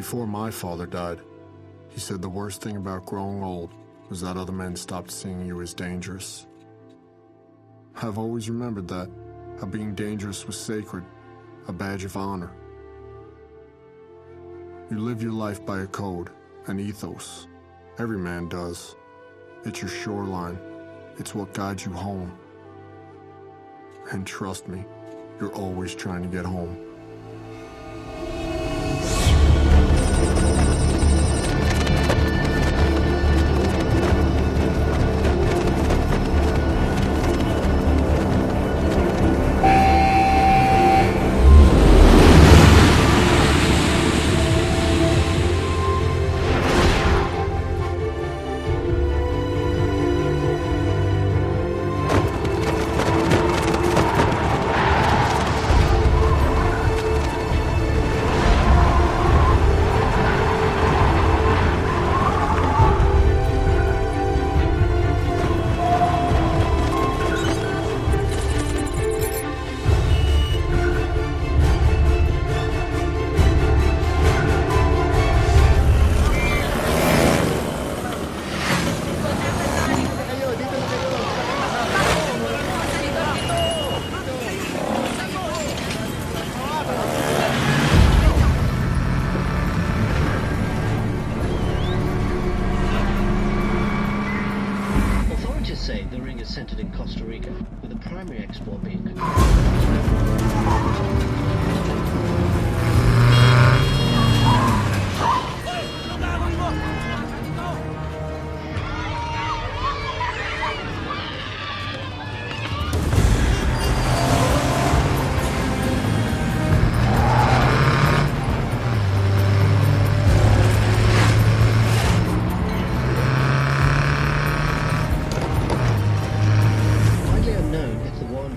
Before my father died, he said the worst thing about growing old was that other men stopped seeing you as dangerous. I've always remembered that, how being dangerous was sacred, a badge of honor. You live your life by a code, an ethos. Every man does. It's your shoreline. It's what guides you home. And trust me, you're always trying to get home. Say the ring is centered in Costa Rica, with the primary export being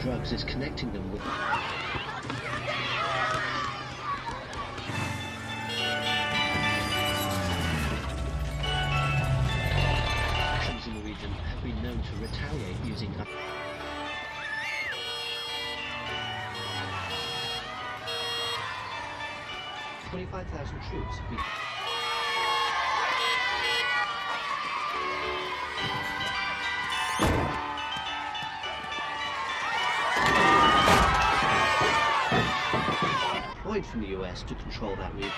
drugs is connecting them with actions in the region have been known to retaliate using 25,000 troops have been from the US to control that region.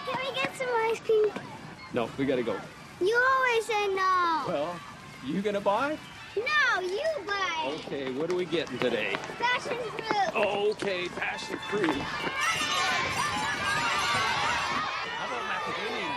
Can we get some ice cream? No, we gotta go. You always say no. Well, you gonna buy? No, you buy. Okay, what are we getting today? Passion fruit. Oh, okay, passion fruit. How about macadamia?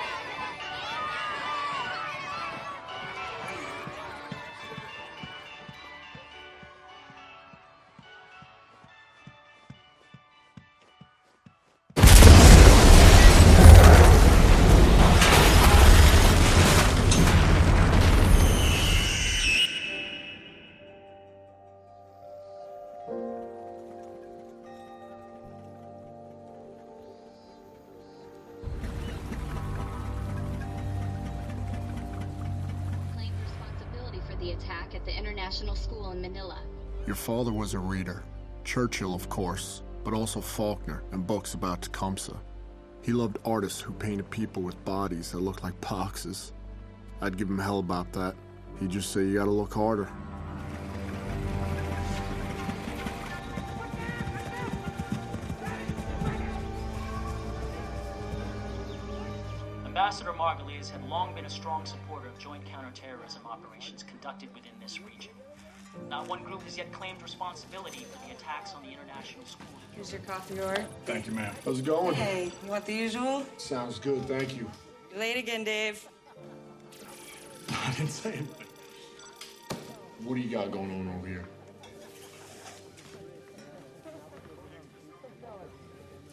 The attack at the international school in Manila. Your father was a reader. Churchill, of course, but also Faulkner and books about Tecumseh. He loved artists who painted people with bodies that looked like boxes. I'd give him hell about that. He'd just say, you gotta look harder. Ambassador Margulies had long been a strong supporter of joint counterterrorism operations conducted within this region. Not one group has yet claimed responsibility for the attacks on the international school. Here's your coffee order. Thank you, ma'am. How's it going? Hey, you want the usual? Sounds good, thank you. You're late again, Dave. I didn't say anything. What do you got going on over here?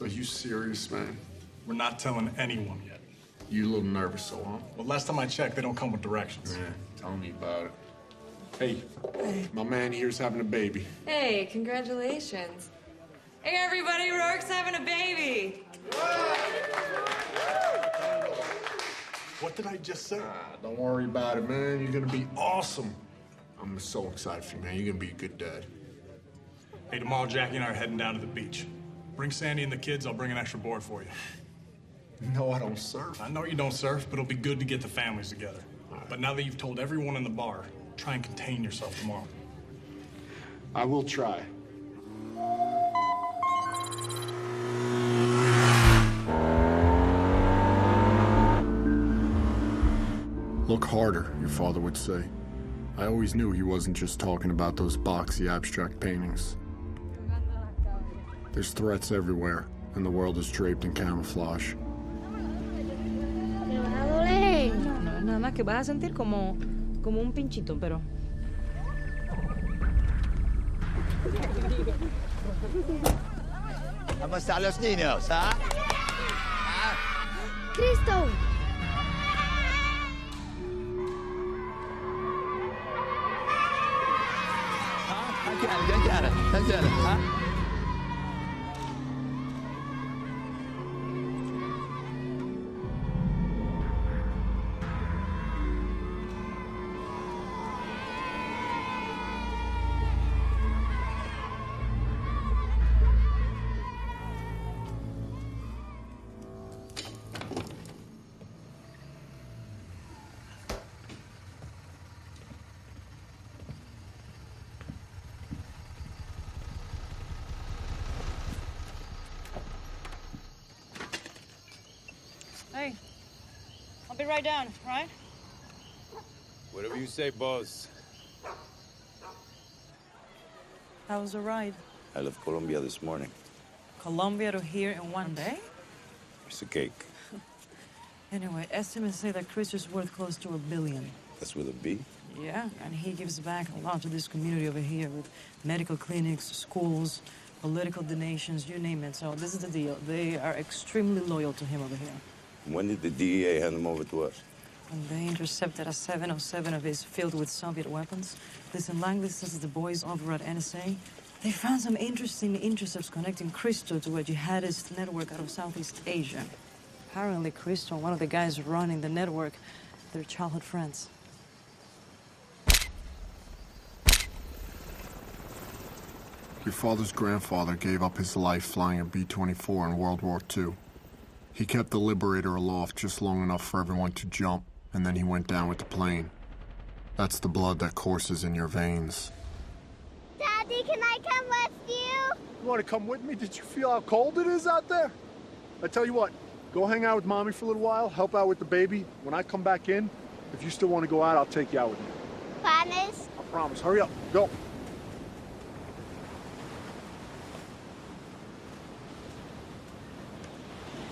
Are you serious, man? We're not telling anyone yet. You a little nervous, so, huh? Well, last time I checked, they don't come with directions. Yeah, tell me about it. Hey, my man here's having a baby. Hey, congratulations. Hey, everybody, Rourke's having a baby. What did I just say? Don't worry about it, man. You're gonna be awesome. I'm so excited for you, man. You're gonna be a good dad. Hey, tomorrow Jackie and I are heading down to the beach. Bring Sandy and the kids. I'll bring an extra board for you. No, I don't surf. I know you don't surf, but it'll be good to get the families together. But now that you've told everyone in the bar, try and contain yourself tomorrow. I will try. Look harder, your father would say. I always knew he wasn't just talking about those boxy abstract paintings. There's threats everywhere, and the world is draped in camouflage. Me va a doler. No, nada más que vas a sentir como un pinchito, pero... ¿Cómo están los niños, ah? Cristo. Don't get it, huh? Hey, I'll be right down, right? Whatever you say, boss. How was the ride? I left Colombia this morning. Colombia to here in one day? It's a cake. Anyway, estimates say that Chris is worth close to $1 billion. That's with a B? Yeah, and he gives back a lot to this community over here with medical clinics, schools, political donations, you name it. So this is the deal. They are extremely loyal to him over here. When did the DEA hand them over to us? And they intercepted a 707 of his filled with Soviet weapons. Listen, Langley says the boys over at NSA, they found some interesting intercepts connecting Cristo to a jihadist network out of Southeast Asia. Apparently, Cristo, one of the guys running the network, they're childhood friends. Your father's grandfather gave up his life flying a B-24 in World War II. He kept the Liberator aloft just long enough for everyone to jump, and then he went down with the plane. That's the blood that courses in your veins. Daddy, can I come with you? You want to come with me? Did you feel how cold it is out there? I tell you what, go hang out with Mommy for a little while, help out with the baby. When I come back in, if you still want to go out, I'll take you out with me. Promise? I promise. Hurry up. Go.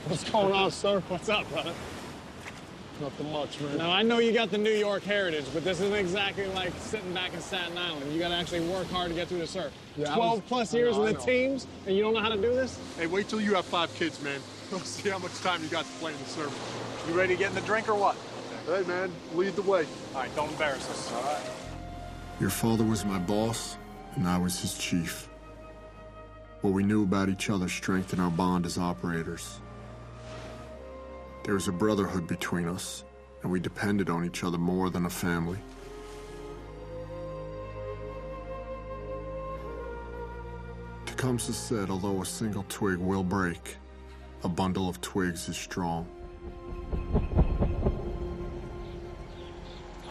What's going on, sir? What's up, brother? Nothing much, man. Now, I know you got the New York heritage, but this isn't exactly like sitting back in Staten Island. You got to actually work hard to get through the surf. Yeah, 12-plus years in the teams, and you don't know how to do this? Hey, wait till you have 5 kids, man. We'll see how much time you got to play in the surf. You ready to get in the drink or what? Hey, man, lead the way. All right, don't embarrass us. All right. Your father was my boss, and I was his chief. What we knew about each other strengthened our bond as operators. There was a brotherhood between us, and we depended on each other more than a family. Tecumseh said, although a single twig will break, a bundle of twigs is strong.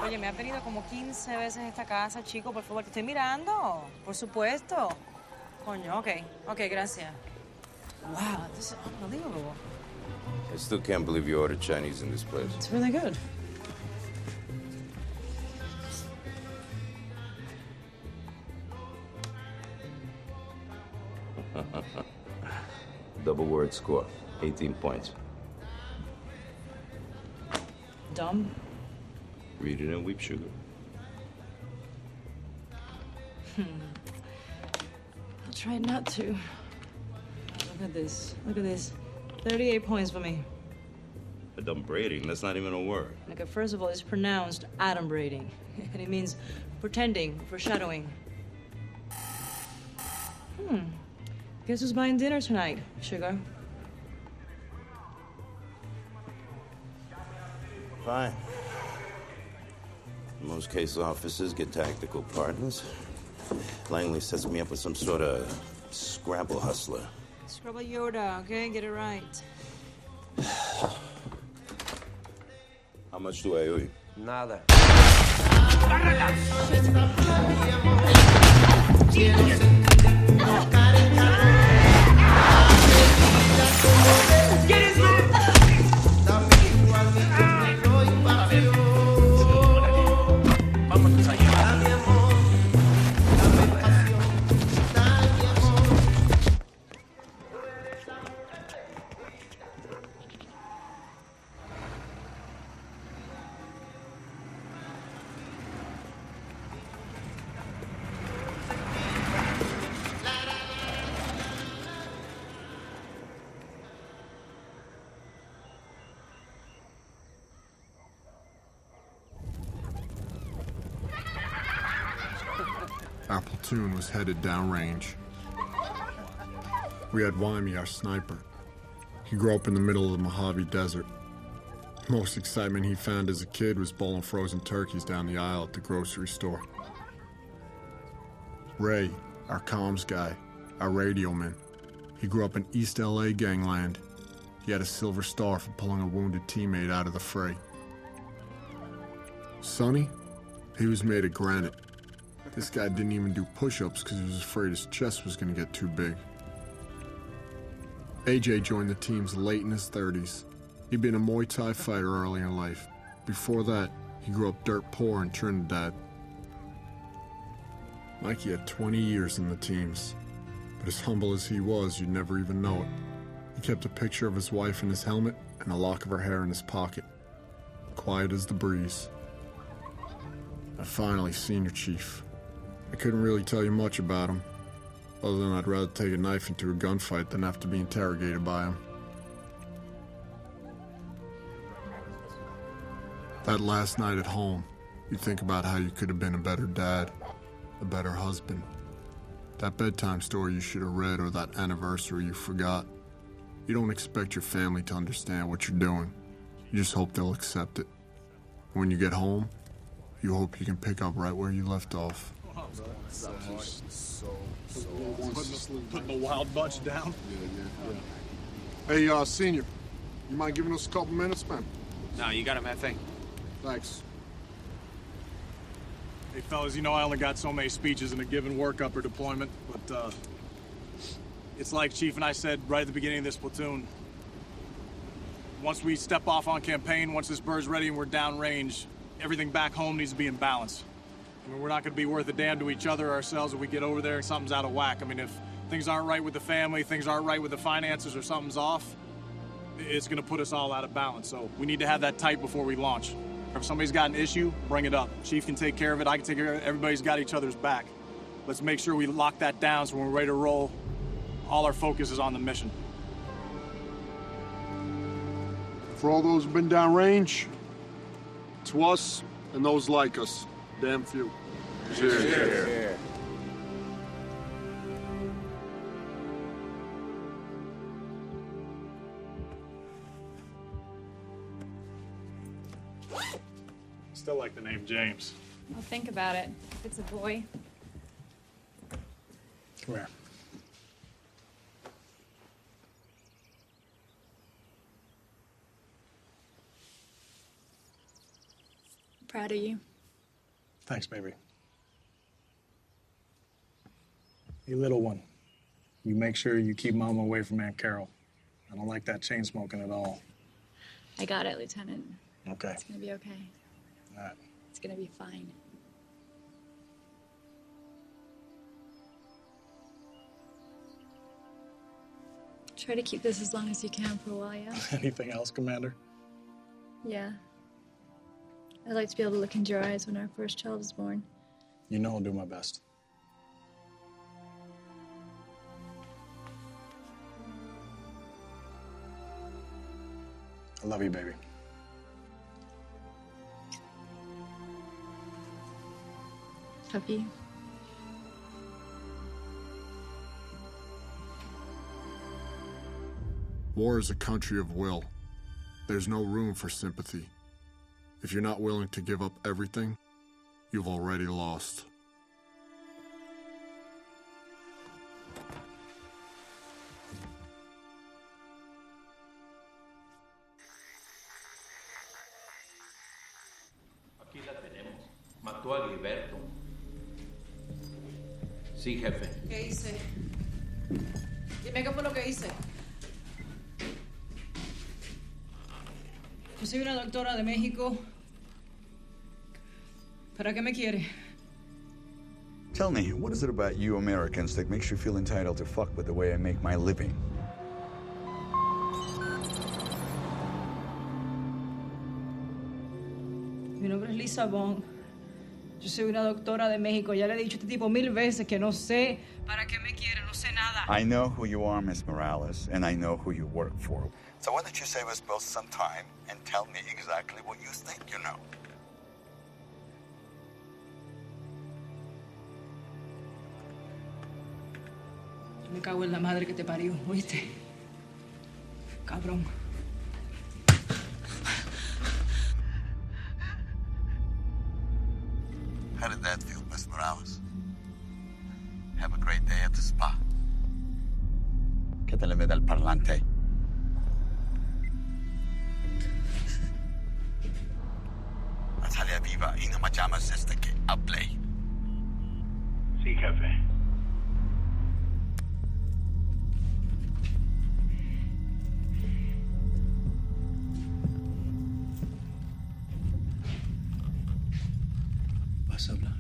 Oye, me has venido como 15 veces a esta casa, chico. Por favor, te estoy mirando. Por supuesto. Coño, ok, gracias. Wow, this is unbelievable. I still can't believe you ordered Chinese in this place. It's really good. Double word score, 18 points. Dumb? Read it and weep, sugar. I'll try not to. Look at this. Look at this. 38 points for me. Adumbrating, that's not even a word. Okay, first of all, it's pronounced adumbrating. And it means pretending, foreshadowing. Guess who's buying dinner tonight, sugar? fine. Most case officers get tactical partners. Langley sets me up with some sort of Scrabble hustler. Scrabble Yoda, okay? Get it right. How much do I owe you? Nada. Our platoon was headed downrange. We had Wyme, our sniper. He grew up in the middle of the Mojave Desert. Most excitement he found as a kid was bowling frozen turkeys down the aisle at the grocery store. Ray, our comms guy, our radio man. He grew up in East LA gangland. He had a Silver Star for pulling a wounded teammate out of the fray. Sonny, he was made of granite. This guy didn't even do push-ups because he was afraid his chest was going to get too big. AJ joined the teams late in his 30s. He'd been a Muay Thai fighter early in life. Before that, he grew up dirt poor in Trinidad. Mikey had 20 years in the teams, but as humble as he was, you'd never even know it. He kept a picture of his wife in his helmet and a lock of her hair in his pocket. Quiet as the breeze. And finally, Senior Chief. I couldn't really tell you much about him, other than I'd rather take a knife into a gunfight than have to be interrogated by him. That last night at home, you think about how you could have been a better dad, a better husband. That bedtime story you should have read or that anniversary you forgot. You don't expect your family to understand what you're doing. You just hope they'll accept it. When you get home, you hope you can pick up right where you left off. Putting the wild bunch down. Yeah. Hey, Senior, you mind giving us a couple minutes, man? No, you got it, man. Thanks. Thanks. Hey, fellas, you know I only got so many speeches in a given workup or deployment, but, it's like Chief and I said right at the beginning of this platoon. Once we step off on campaign, once this bird's ready and we're downrange, everything back home needs to be in balance. I mean, we're not going to be worth a damn to each other or ourselves if we get over there and something's out of whack. I mean, if things aren't right with the family, things aren't right with the finances, or something's off, it's going to put us all out of balance. So we need to have that tight before we launch. If somebody's got an issue, bring it up. Chief can take care of it. I can take care of it. Everybody's got each other's back. Let's make sure we lock that down so when we're ready to roll, all our focus is on the mission. For all those who've been downrange, to us and those like us, damn few. Cheers. Cheers. Still like the name James. Well, think about it. If it's a boy. Come here. Proud of you. Thanks, baby. You little one, you make sure you keep Mama away from Aunt Carol. I don't like that chain smoking at all. I got it, Lieutenant. Okay. It's gonna be okay. All right. It's gonna be fine. Try to keep this as long as you can for a while, yeah? Anything else, Commander? Yeah. I'd like to be able to look into your eyes when our first child is born. You know I'll do my best. I love you, baby. Love you. War is a country of will. There's no room for sympathy. If you're not willing to give up everything, you've already lost. Aquí la tenemos. Mató a Gilberto. Sí, jefe. ¿Qué hice? Dime qué fue lo que hice. Yo soy una doctora de México. ¿Para qué me quiere? Tell me, what is it about you Americans that makes you feel entitled to fuck with the way I make my living? Mi nombre es Lisa Bond. Yo soy una doctora de México. Ya le he dicho a este tipo 1000 veces que no sé para qué me quiere, no sé nada. I know who you are, Miss Morales, and I know who you work for. So why don't you save us both some time and tell me exactly what you think you know? Me cago en la madre que te parió, ¿oíste? Cabrón. How did that feel, Miss Morales? Have a great day at the spa. ¿Qué te le mete al parlante? Natalia viva y no me llamas hasta que hable. Sí, jefe. ¿Vas a hablar?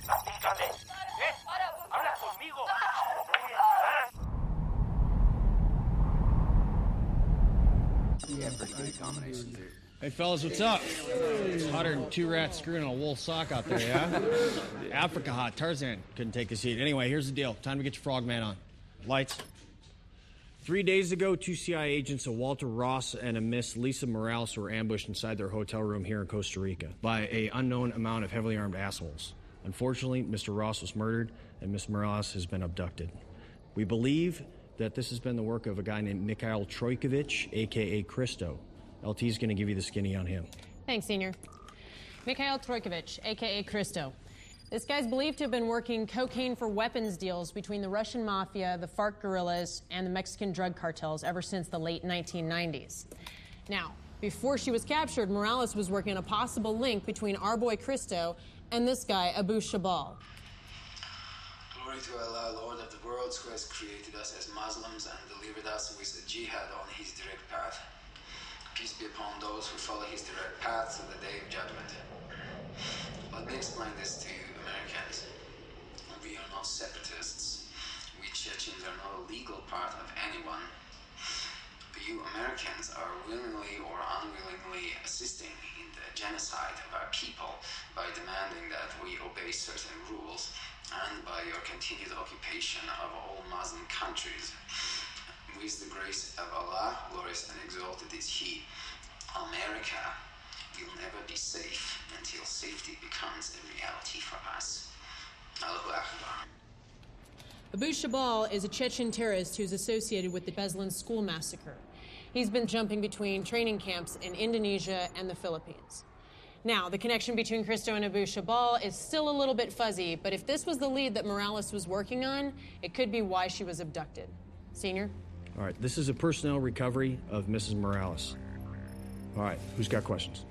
Apúntale. Habla conmigo. Hey, fellas, what's up? It's hotter than 2 rats screwing on a wool sock out there, yeah? Africa hot. Tarzan couldn't take this heat. Anyway, here's the deal. Time to get your frogman on. Lights. 3 days ago, 2 CIA agents, a Walter Ross and a Miss Lisa Morales, were ambushed inside their hotel room here in Costa Rica by an unknown amount of heavily armed assholes. Unfortunately, Mr. Ross was murdered, and Miss Morales has been abducted. We believe that this has been the work of a guy named Mikhail Trojkovic, a.k.a. Christo. LT's going to give you the skinny on him. Thanks, Senior. Mikhail Trojkovic, a.k.a. Christo. This guy's believed to have been working cocaine for weapons deals between the Russian mafia, the FARC guerrillas, and the Mexican drug cartels ever since the late 1990s. Now, before she was captured, Morales was working on a possible link between our boy Christo and this guy, Abu Shabal. Glory to Allah, Lord of the worlds, who has created us as Muslims and delivered us with a jihad on his direct path. Peace be upon those who follow his direct path to the day of judgment. Let me explain this to you, Americans. We are not separatists. We Chechens are not a legal part of anyone. But you Americans are willingly or unwillingly assisting in the genocide of our people by demanding that we obey certain rules and by your continued occupation of all Muslim countries. With the grace of Allah, glorious and exalted is He, America will never be safe until safety becomes a reality for us. Allahu Akbar. Abu Shabal is a Chechen terrorist who's associated with the Beslan school massacre. He's been jumping between training camps in Indonesia and the Philippines. Now, the connection between Christo and Abu Shabal is still a little bit fuzzy, but if this was the lead that Morales was working on, it could be why she was abducted. Senior? All right, this is a personnel recovery of Mrs. Morales. All right, who's got questions?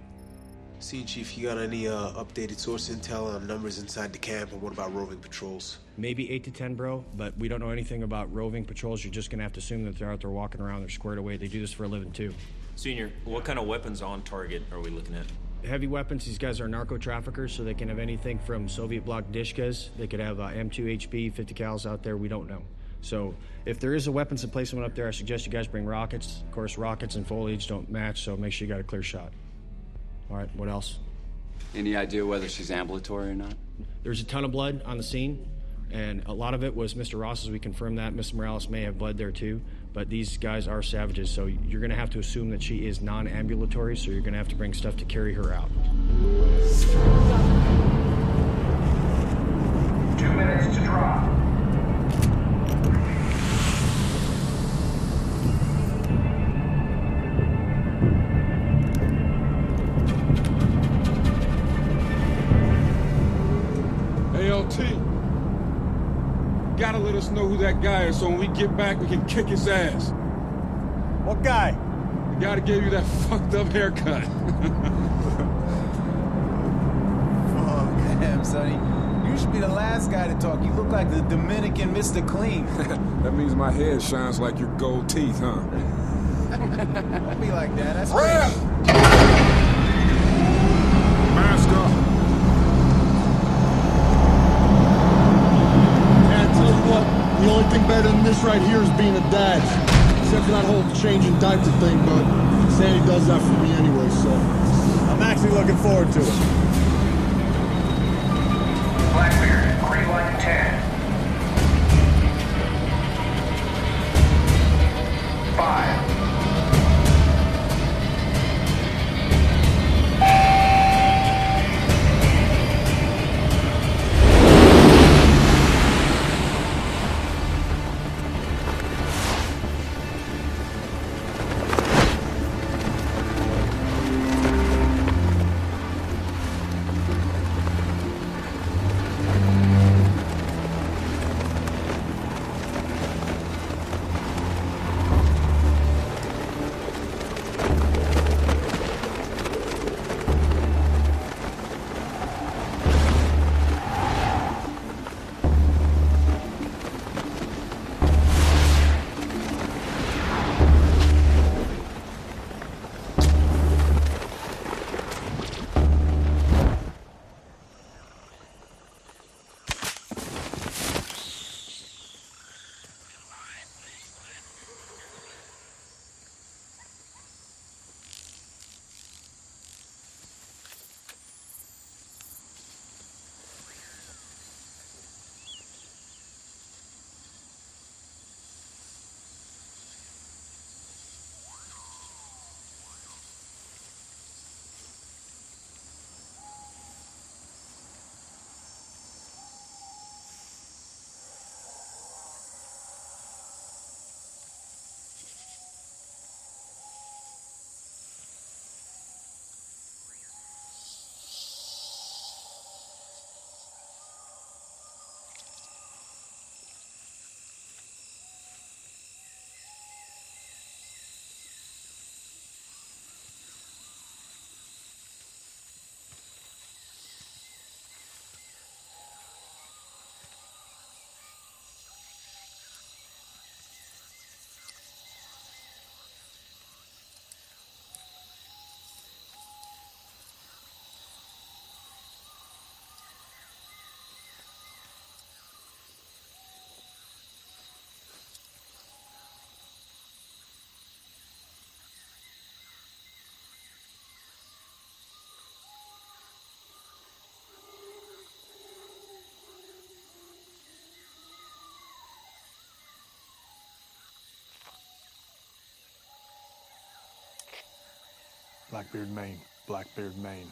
Scene Chief, you got any updated source intel on numbers inside the camp, and what about roving patrols? Maybe 8 to 10, bro, but we don't know anything about roving patrols. You're just gonna have to assume that they're out there walking around, they're squared away. They do this for a living, too. Senior, what kind of weapons on target are we looking at? Heavy weapons. These guys are narco traffickers, so they can have anything from Soviet bloc Dishkas. They could have M2 HB, 50 cals out there. We don't know. So if there is a weapons emplacement up there, I suggest you guys bring rockets. Of course, rockets and foliage don't match, so make sure you got a clear shot. All right, what else? Any idea whether she's ambulatory or not? There's a ton of blood on the scene, and a lot of it was Mr. Ross's. We confirmed that. Miss Morales may have bled there too, but these guys are savages, so you're gonna have to assume that she is non-ambulatory, so you're gonna have to bring stuff to carry her out. 2 minutes to drop. LT. Gotta let us know who that guy is so when we get back, we can kick his ass. What guy? The guy that gave you that fucked up haircut. Oh, damn, Sonny. You should be the last guy to talk. You look like the Dominican Mr. Clean. That means my head shines like your gold teeth, huh? Don't be like that. That's Rap! Mask up. Man, I tell you what, the only thing better than this right here is being a dad. Except for that whole changing diaper thing, but Sandy does that for me anyway, so I'm actually looking forward to it. Blackbeard, green light 10. 5. Blackbeard, Maine. Blackbeard, Maine.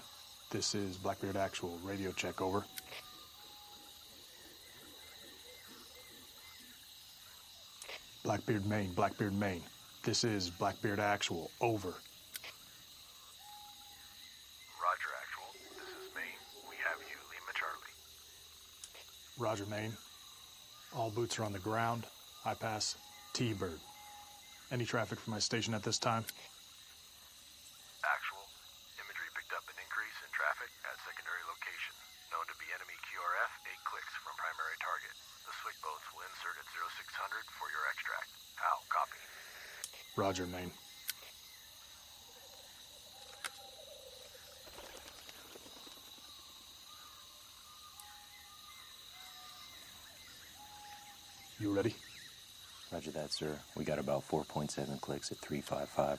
This is Blackbeard Actual. Radio check, over. Blackbeard, Maine. Blackbeard, Maine. This is Blackbeard Actual. Over. Roger, Actual. This is Maine. We have you. Lima Charlie. Roger, Maine. All boots are on the ground. I pass T-Bird. Any traffic from my station at this time? Actual. Imagery picked up an increase in traffic at secondary location. Known to be enemy QRF, 8 clicks from primary target. The SWIC boats will insert at 0600 for your extract. How? Copy. Roger, Maine. You ready? Roger that, sir. We got about 4.7 clicks at 355.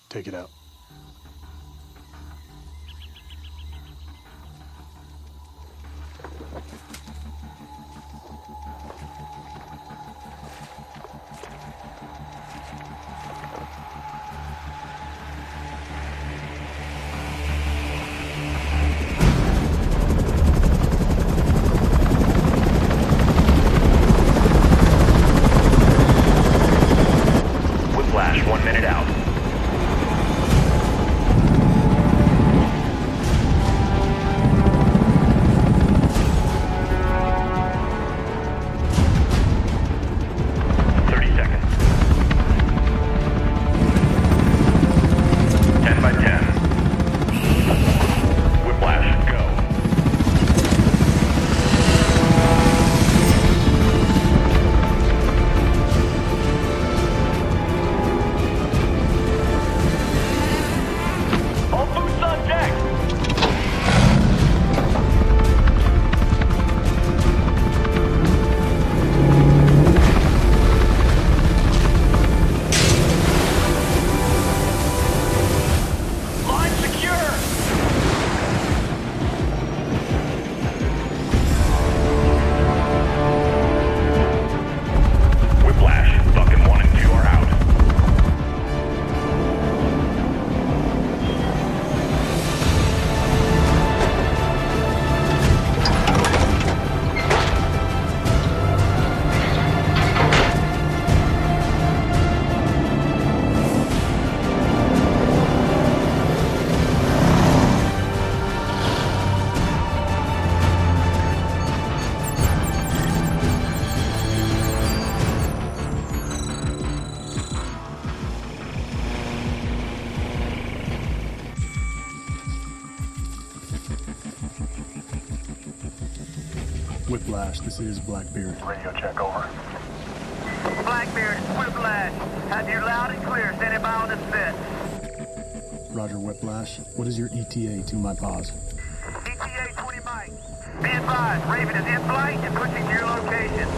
Take it out. Whiplash, 1 minute out. Whiplash, this is Blackbeard. Radio check, over. Blackbeard, it's Whiplash. Have you loud and clear. Standing by on this fit. Roger, Whiplash. What is your ETA to my pause? ETA 20 mics. Be advised, Raven is in flight and pushing to your location.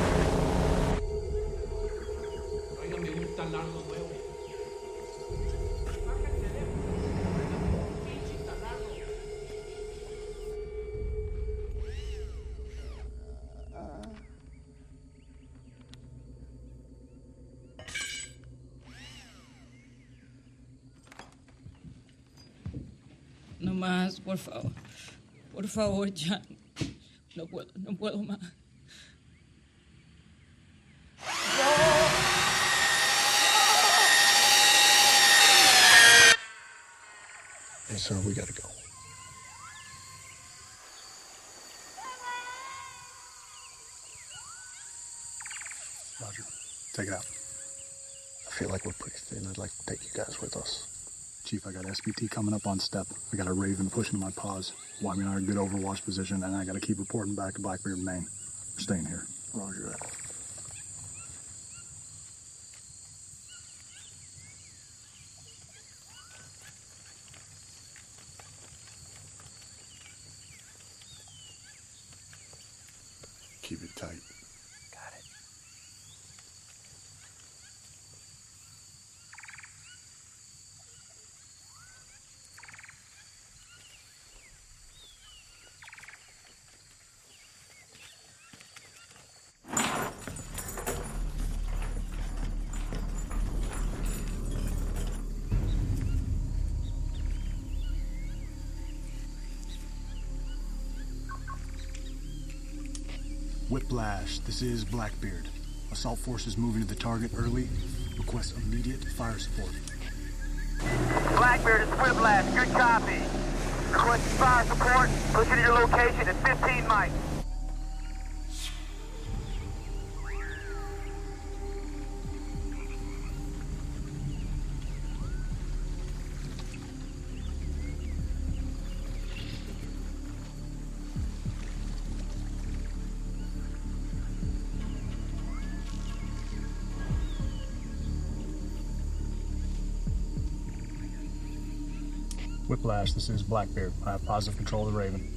No más, por favor. Por favor, ya. No puedo más. Hey, sir, we gotta go. Roger, take it out. I feel like we're pretty thin. I'd like to take you guys with us. Chief, I got SBT coming up on step. I got a Raven pushing my paws. Wyman and I are in good overwatch position, and I gotta keep reporting back to Blackbeard, Maine. We're staying here. Roger that. Keep it tight. Got it. Whiplash, this is Blackbeard. Assault forces moving to the target early. Request immediate fire support. Blackbeard is Whiplash. Good copy. Requesting fire support. Pushing to your location at 15 mics. Whiplash, this is Blackbeard. I have positive control of the Raven.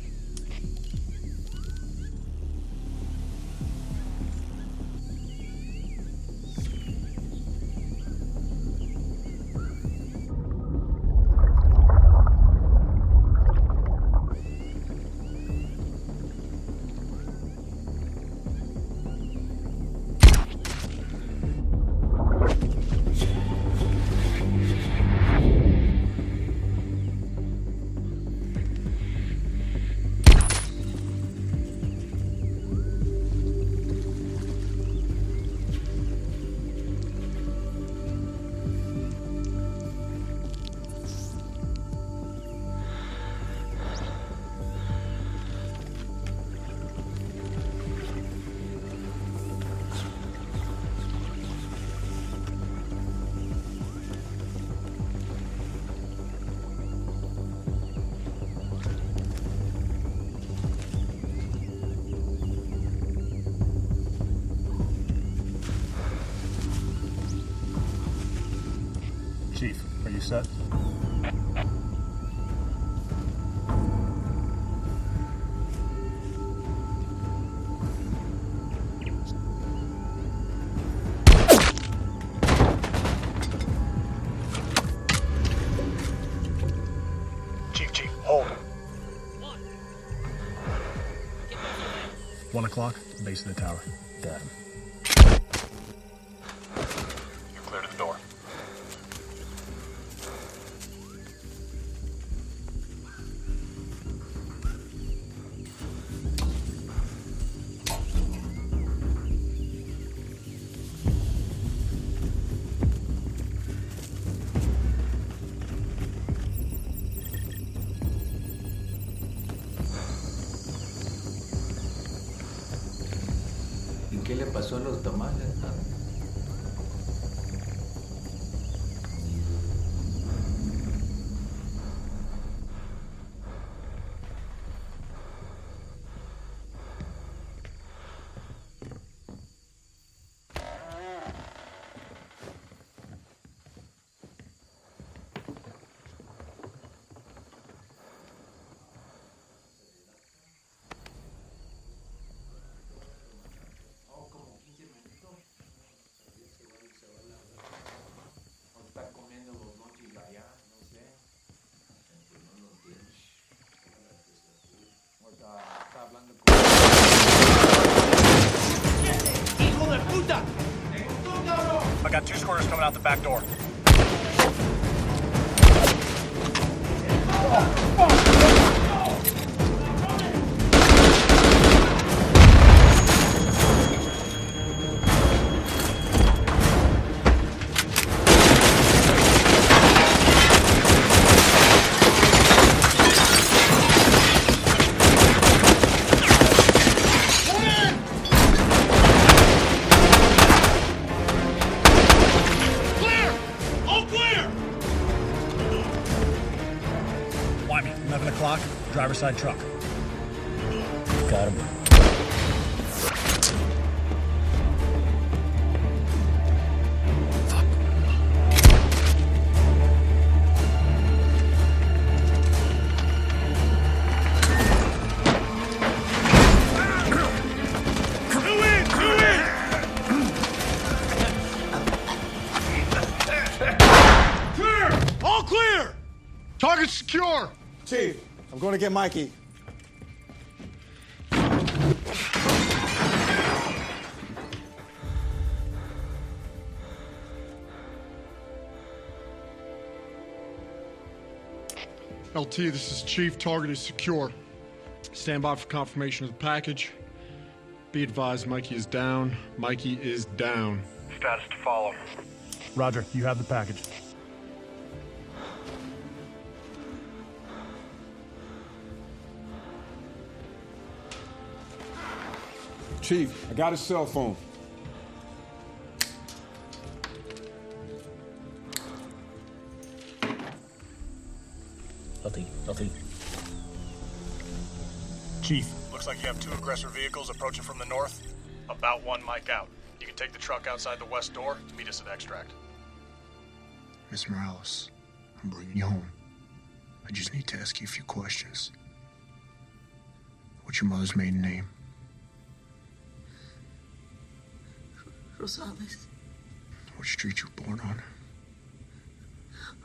Chief, are you set? Chief, hold. 1 o'clock, base of the tower. Got him. You're clear to the door. ¿Qué le pasó a los tamales? got 2 squares coming out the back door. Driver's side truck. Got him. Clear! All clear! Target secure! Chief, I'm going to get Mikey. LT, this is Chief. Target is secure. Stand by for confirmation of the package. Be advised, Mikey is down. Mikey is down. Status to follow. Roger, you have the package. Chief, I got his cell phone. LT. Chief, looks like you have 2 aggressor vehicles approaching from the north. About 1 mic out. You can take the truck outside the west door to meet us at Extract. Miss Morales, I'm bringing you home. I just need to ask you a few questions. What's your mother's maiden name? Rosales. What street you were born on?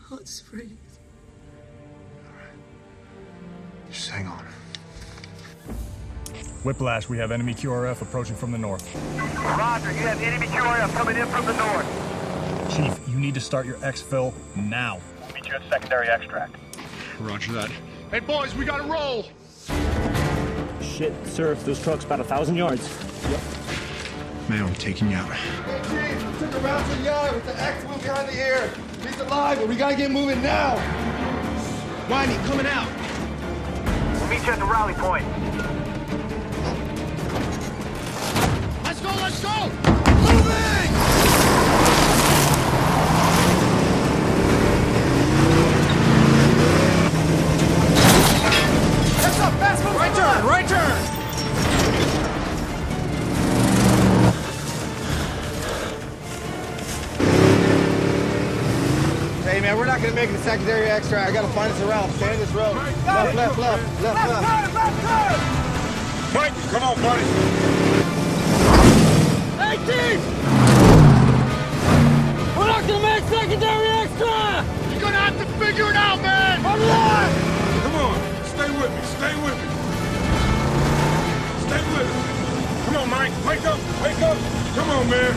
Hot Springs. Just hang on. Whiplash, we have enemy QRF approaching from the north. Roger, you have enemy QRF coming in from the north. Chief, you need to start your exfil now. We'll meet you at secondary extract. Roger that. Hey boys, we gotta roll! Shit, sir, those trucks about 1,000 yards. Yep. Man, I'm taking you out. Hey, Chief, we took a round to the yard with the X-wing behind the ear. He's alive, but we gotta get moving now. Whitey, coming out. We'll meet you at the rally point. Let's go, let's go! Moving! Heads up, fast move! Right turn, right turn! Hey man, we're not gonna make it to secondary extract. I gotta find us around. Stay in this road. Left. Mike, come on, buddy. Hey, Chief! We're not gonna make secondary extra! You're gonna have to figure it out, man! Come on, stay with me. Stay with me. Come on, Mike, wake up. Come on, man.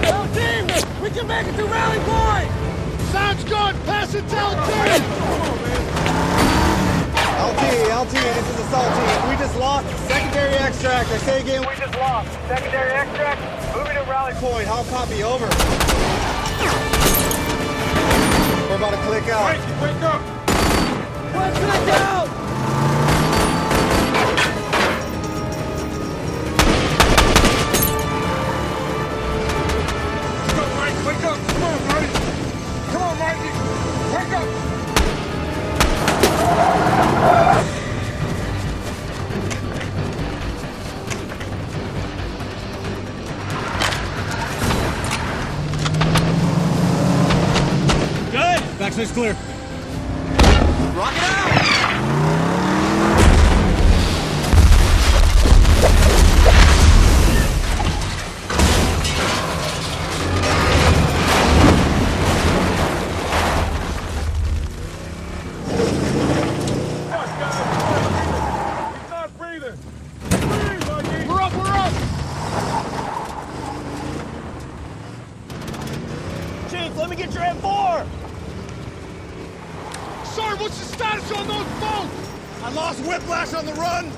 Oh, team! We can make it to rally point! Sounds good! Pass it to LT! LT, this is Assault Team. We just lost secondary extract. I say again, we just lost secondary extract. Moving to rally point. How copy? Over. We're about to click out. Mike, wake up. Let's click out! Wake up! Come on, buddy! Come on, Mikey! Wake up! Good! Backside's clear. Rock it out! Sir, what's the status on those boats? I lost Whiplash on the run.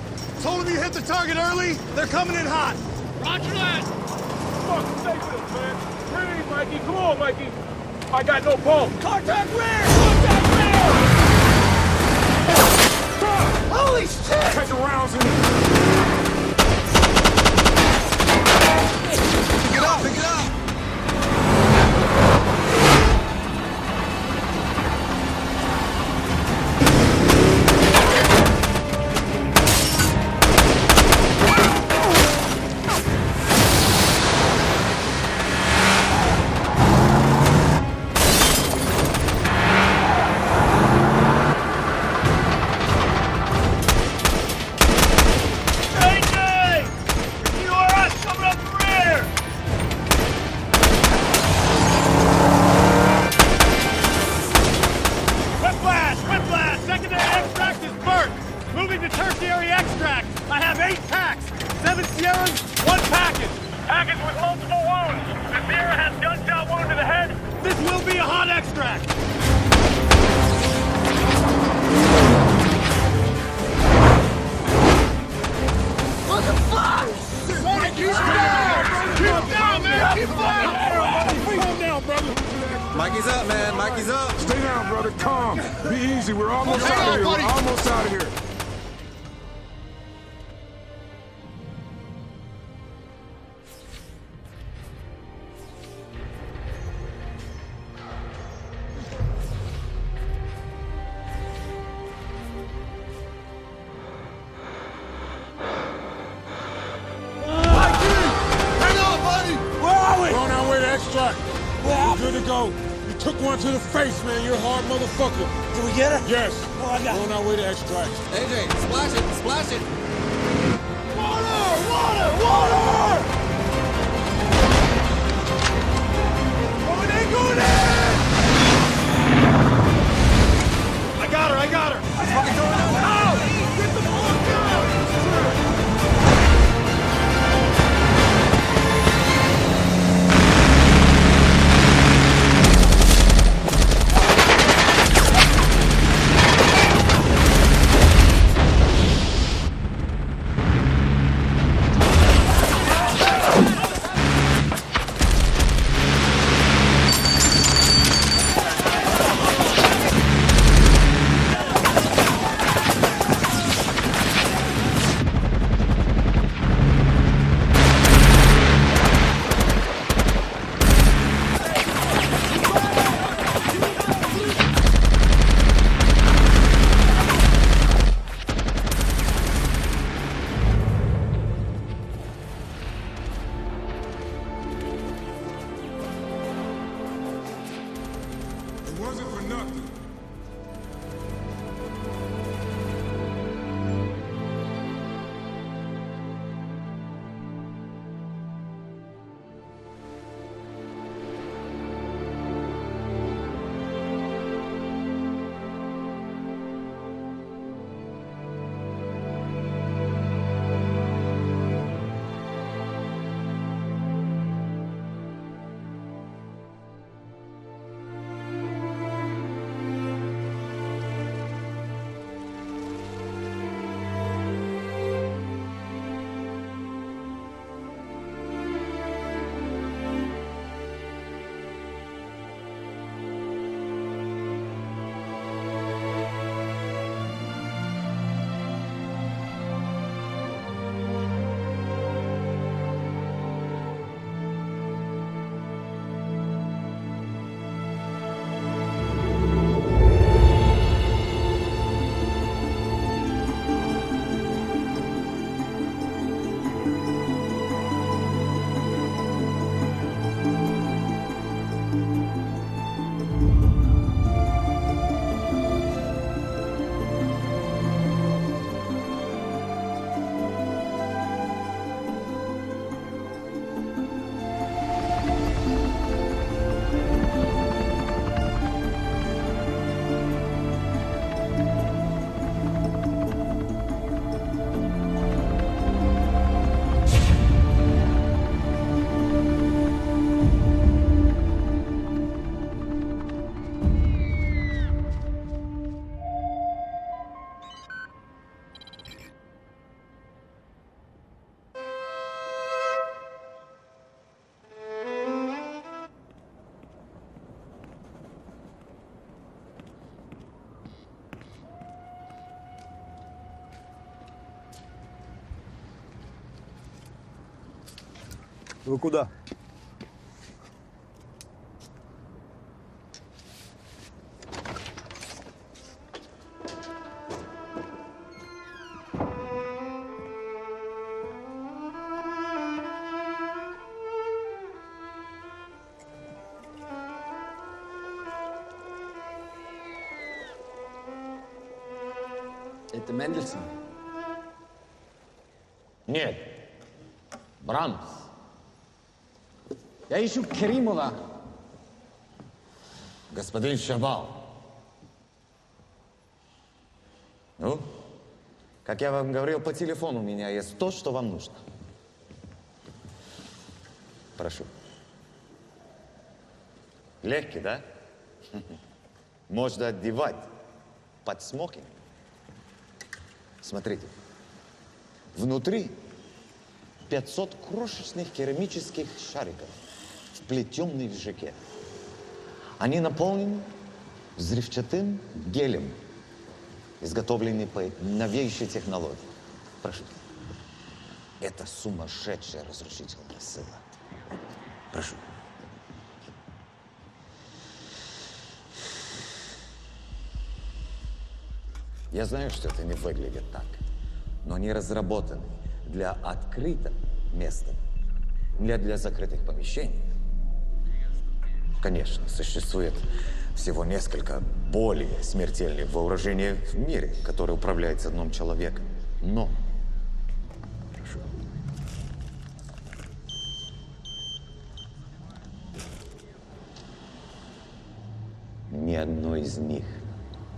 Told him you hit the target early. They're coming in hot. Roger that. Fuck, stay with us, man. Breathe, Mikey. Come on, Mikey. I got no pulse. Contact rear! Contact rear! Holy shit! Take the rounds in. Pick it up, pick it up! Mikey's up, man. Mikey's up. Stay down, brother. Calm. Be easy. We're almost out of here. We're almost out of here. Good to go. You took one to the face, man. You're a hard motherfucker. Did we get her? Yes. Oh, I got We're on our way to extract. AJ, splash it, splash it. Water, water, water! Going in, going in! I got her, I got her. I'm fucking going out. Out! Get the fuck out! It wasn't for nothing. Вы куда? Это Мендельсон? Нет. Брамс. Я ищу Керимова. Господин Шабал. Ну, как я вам говорил по телефону, у меня есть то, что вам нужно. Прошу. Легкий, да? Можно одевать под смокинг. Смотрите. Внутри 500 крошечных керамических шариков, вплетенных в жакет. Они наполнены взрывчатым гелем, изготовленный по новейшей технологии. Прошу. Это сумасшедшая разрушительная сила. Прошу. Я знаю, что это не выглядит так, но они разработаны для открытого места, не для закрытых помещений. Конечно, существует всего несколько более смертельных вооружений в мире, которые управляются одним человеком. Но, прошу, ни одно из них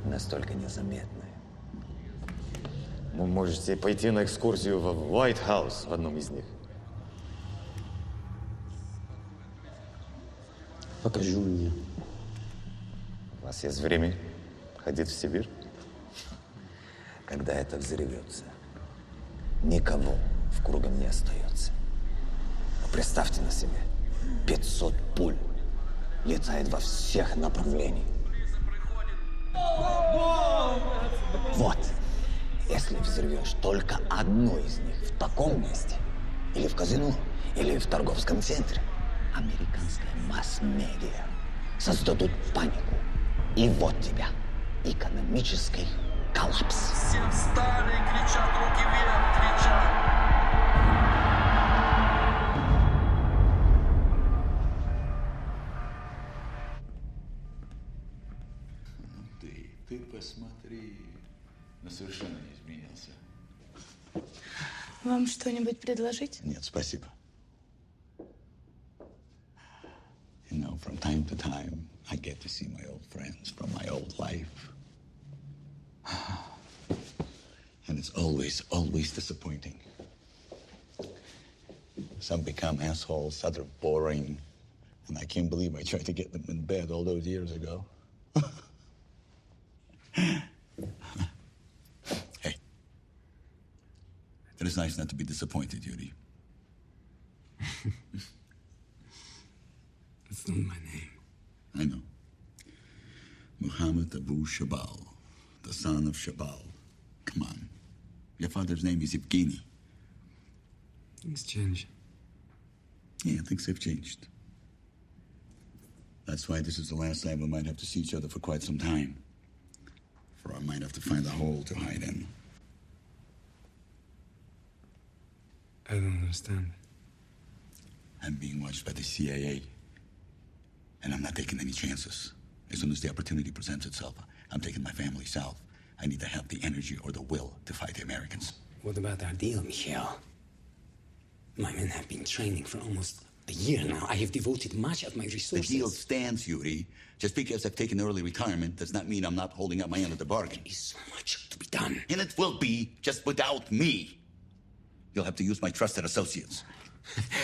настолько незаметное. Вы можете пойти на экскурсию в White House в одном из них. Покажи мне. У вас есть время ходить в Сибирь? Когда это взорвется, никого в кругом не остается. Но представьте на себе, 500 пуль летает во всех направлениях. Вот. Если взорвешь только одну из них в таком месте, или в казино, или в торговском центре, американская масс-медиа создадут панику. И вот тебя, экономический коллапс. Все встали, кричат, руки вверх, кричат. Ты посмотри. Но совершенно не изменился. Вам что-нибудь предложить? Нет, спасибо. You know, from time to time, I get to see my old friends from my old life. And it's always, always disappointing. Some become assholes, others boring. And I can't believe I tried to get them in bed all those years ago. It is nice not to be disappointed, Yuri. That's not my name. I know. Muhammad Abu Shabal, the son of Shabal. Come on. Your father's name is Evgeny. Things change. Yeah, things have changed. That's why this is the last time we might have to see each other for quite some time. For I might have to find a hole to hide in. I don't understand. I'm being watched by the CIA. And I'm not taking any chances. As soon as the opportunity presents itself, I'm taking my family south. I need to have the energy or the will to fight the Americans. What about our deal, Michael? My men have been training for almost a year now. I have devoted much of my resources. The deal stands, Yuri. Just because I've taken early retirement does not mean I'm not holding up my end of the bargain. There is so much to be done. And it will be, just without me. You'll have to use my trusted associates.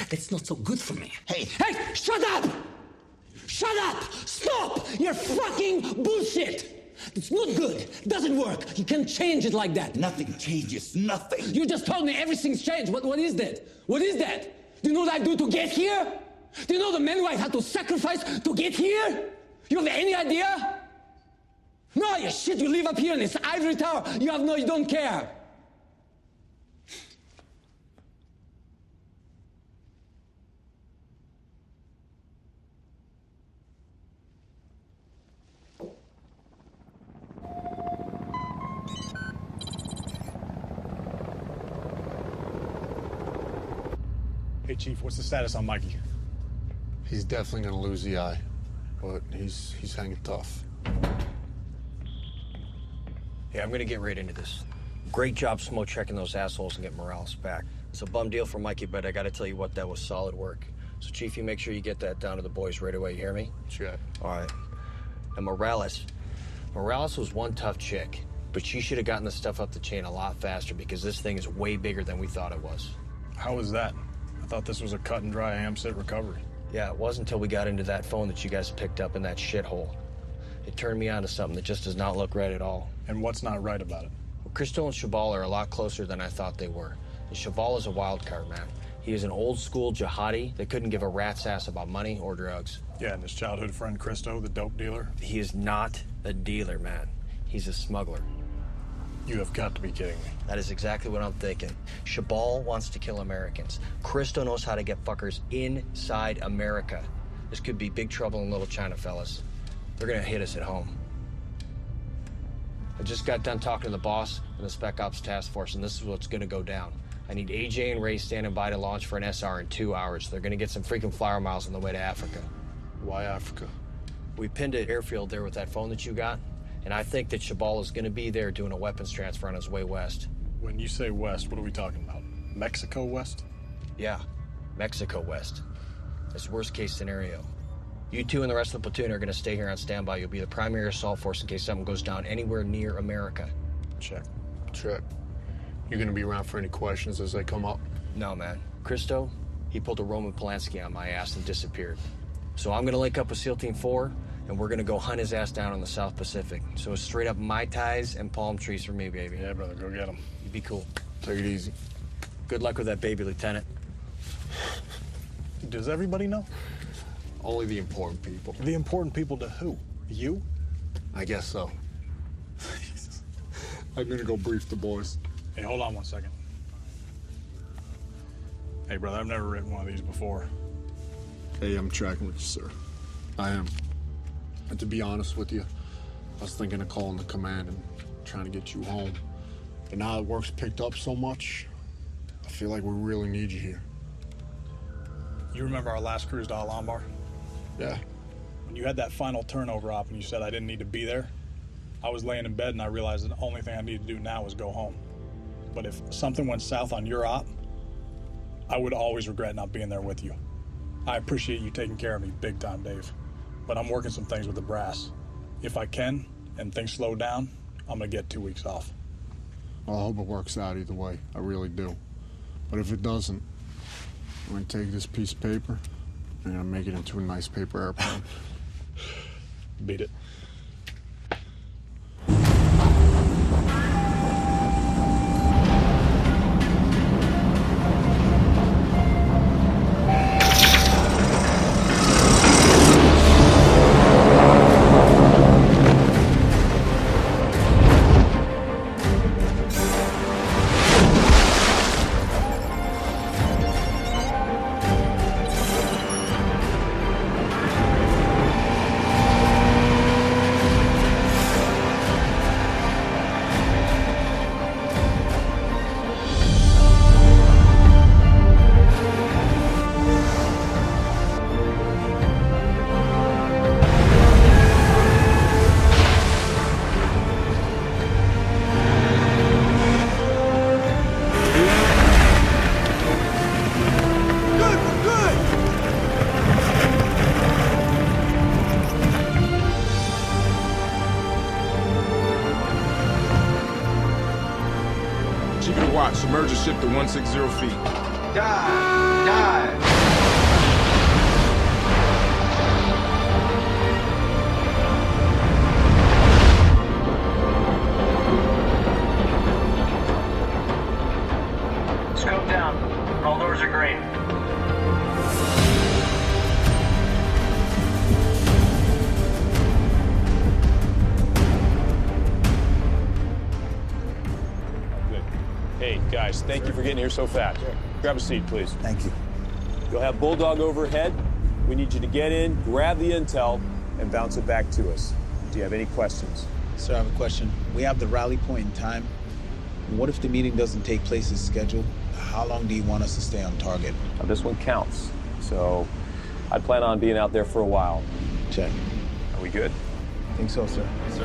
That's not so good for me. Hey! Hey! Shut up! Shut up! Stop! You're fucking bullshit! It's not good. It doesn't work. You can't change it like that. Nothing changes. Nothing. You just told me everything's changed. What is that? What is that? Do you know what I do to get here? Do you know the men who I had to sacrifice to get here? You have any idea? No, you shit. You live up here in this ivory tower. You don't care. Chief, what's the status on Mikey? He's definitely gonna lose the eye, but he's hanging tough. Yeah, I'm gonna get right into this. Great job smoke checking those assholes and get Morales back. It's a bum deal for Mikey, but I gotta tell you what, that was solid work. So, Chief, you make sure you get that down to the boys right away, you hear me? Sure. All right. And Morales was one tough chick, but she should have gotten the stuff up the chain a lot faster because this thing is way bigger than we thought it was. How was that? I thought this was a cut and dry AMSIT recovery. Yeah, it wasn't until we got into that phone that you guys picked up in that shithole. It turned me on to something that just does not look right at all. And what's not right about it? Well, Christo and Cheval are a lot closer than I thought they were. And Cheval is a wild card, man. He is an old-school jihadi that couldn't give a rat's ass about money or drugs. Yeah, and his childhood friend Christo, the dope dealer? He is not a dealer, man. He's a smuggler. You have got to be kidding me. That is exactly what I'm thinking. Cheval wants to kill Americans. Christo knows how to get fuckers inside America. This could be big trouble in Little China, fellas. They're gonna hit us at home. I just got done talking to the boss and the Spec Ops Task Force, and this is what's gonna go down. I need AJ and Ray standing by to launch for an SR in 2 hours. They're gonna get some freaking flyer miles on the way to Africa. Why Africa? We pinned an airfield there with that phone that you got, and I think that Cheval is gonna be there doing a weapons transfer on his way west. When you say west, what are we talking about? Mexico west? Yeah, Mexico west. That's worst case scenario. You two and the rest of the platoon are gonna stay here on standby. You'll be the primary assault force in case something goes down anywhere near America. Check. You gonna be around for any questions as they come up? No, man. Christo, he pulled a Roman Polanski on my ass and disappeared. So I'm gonna link up with SEAL Team 4, and we're gonna go hunt his ass down in the South Pacific. So it's straight up Mai Tais and palm trees for me, baby. Yeah, brother, go get him. You be cool. Take it easy. Good luck with that baby, Lieutenant. Does everybody know? Only the important people. The important people to who? You? I guess so. I'm gonna go brief the boys. Hey, hold on 1 second. Hey, brother, I've never written one of these before. Hey, I'm tracking with you, sir. I am. And to be honest with you, I was thinking of calling the command and trying to get you home. But now that work's picked up so much, I feel like we really need you here. You remember our last cruise to Al-Anbar? Yeah. When you had that final turnover op and you said I didn't need to be there, I was laying in bed and I realized that the only thing I needed to do now was go home. But if something went south on your op, I would always regret not being there with you. I appreciate you taking care of me big time, Dave. But I'm working some things with the brass. If I can, and things slow down, I'm gonna get 2 weeks off. Well, I hope it works out either way. I really do. But if it doesn't, I'm gonna take this piece of paper and I'm gonna make it into a nice paper airplane. Beat it. Submerge the ship to 160 feet. Dive! Scope down. All doors are green. Hey, guys, thank you for getting here so fast. Grab a seat, please. Thank you. You'll have Bulldog overhead. We need you to get in, grab the intel, and bounce it back to us. Do you have any questions? Sir, I have a question. We have the rally point in time. What if the meeting doesn't take place as scheduled? How long do you want us to stay on target? Now, this one counts, so I'd plan on being out there for a while. Check. Are we good? I think so, sir. Yes, sir.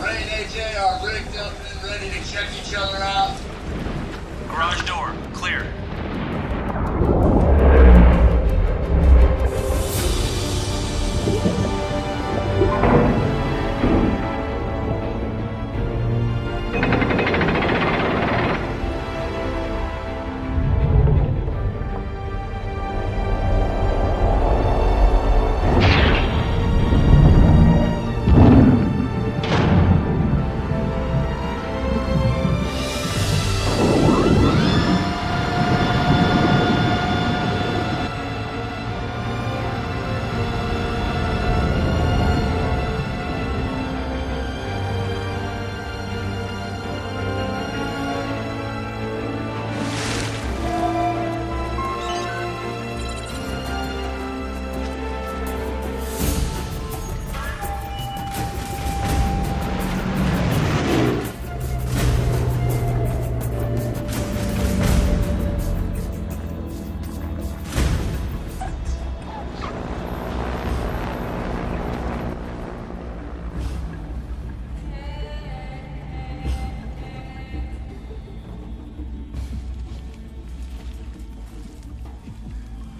Ray and AJ are rigged up and ready to check each other out. Garage door, clear.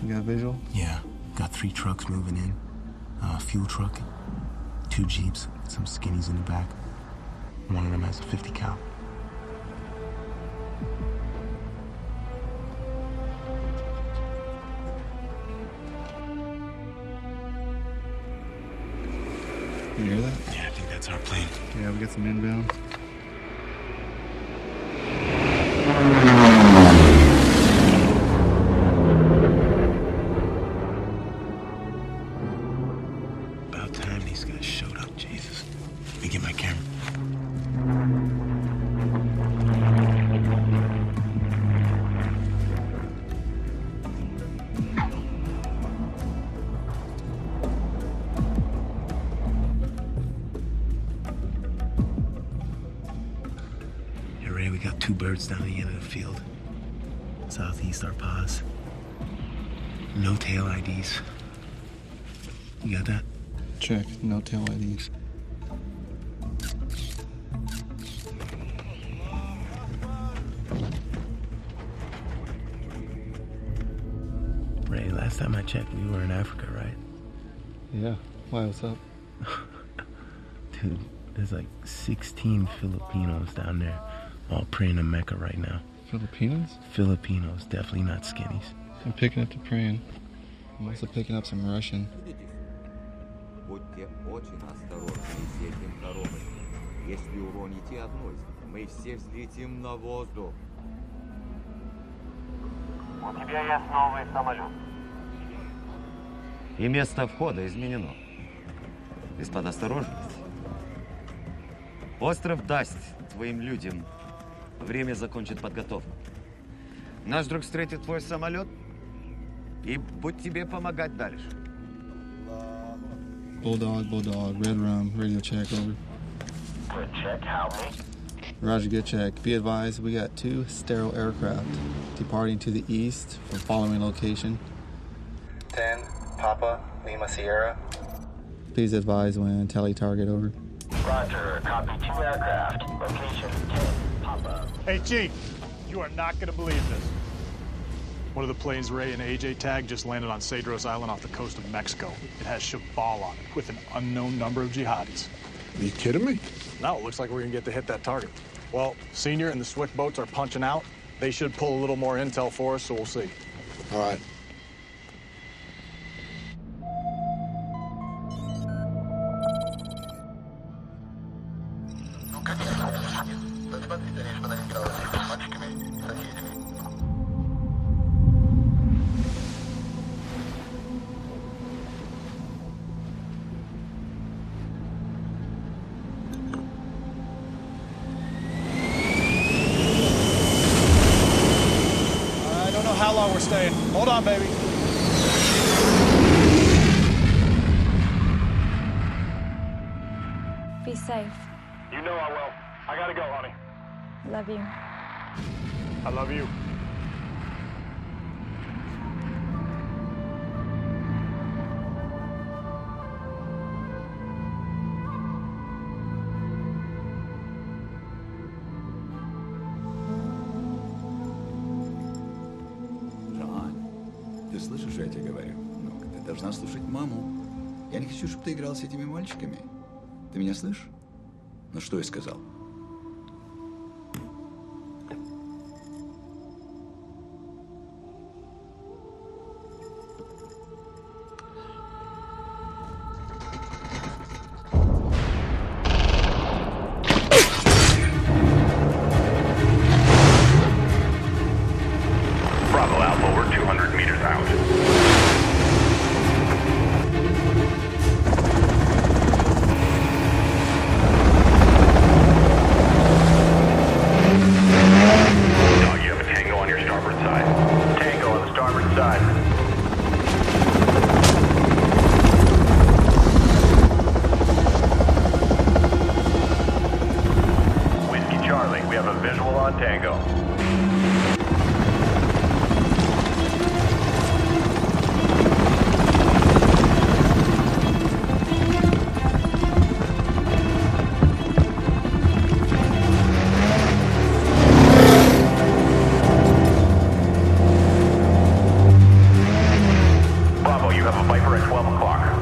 You got a visual? Yeah, got 3 trucks moving in. A fuel truck, 2 Jeeps, some skinnies in the back. One of them has a 50 cal. You hear that? Yeah, I think that's our plane. Yeah, we got some inbound. About time these guys showed up, Jesus. Let me get my camera. Hey, Ray, we got 2 birds down the end of the field. Southeast our pause. No tail IDs. You got that? Check. No tail IDs. Ray, last time I checked, we were in Africa, right? Yeah. Why? What's up? Dude, there's like 16 Filipinos down there, all praying to Mecca right now. Filipinos? Filipinos, definitely not skinnies. I'm picking up the praying. I'm also picking up some Russian. Будьте очень осторожны с этим коробой. Если уроните одну из них, мы все взлетим на воздух. У тебя есть новый самолет. И место входа изменено. Из-под осторожности. Остров даст твоим людям время закончить подготовку. Наш друг встретит твой самолет и будет тебе помогать дальше. Bulldog, Red Rum, radio check, over. Good check, how many? Roger, good check. Be advised, we got 2 sterile aircraft departing to the east from following location. 10, Papa, Lima Sierra. Please advise when tally target, over. Roger, copy 2 aircraft. Location 10, Papa. Hey, Chief, you are not going to believe this. One of the planes Ray and AJ tagged just landed on Cedros Island off the coast of Mexico. It has Shabal on it with an unknown number of jihadis. Are you kidding me? Now it looks like we're going to get to hit that target. Well, Senior and the Swift boats are punching out. They should pull a little more intel for us, so we'll see. All right. I don't know how long we're staying. Hold on, baby. safe. You know I will. I gotta go, honey. Love you. I love you. Ты слышишь, что я тебе говорю? Ну, ты должна слушать маму. Я не хочу, чтобы ты играл с этими мальчиками. Ты меня слышишь? Ну, что я сказал? Bravo Alpha, we're 200 meters out. Dog, you have a Tango on your starboard side. Tango on the starboard side. Whiskey Charlie, we have a visual on Tango. Bravo, you have a Viper at 12 o'clock.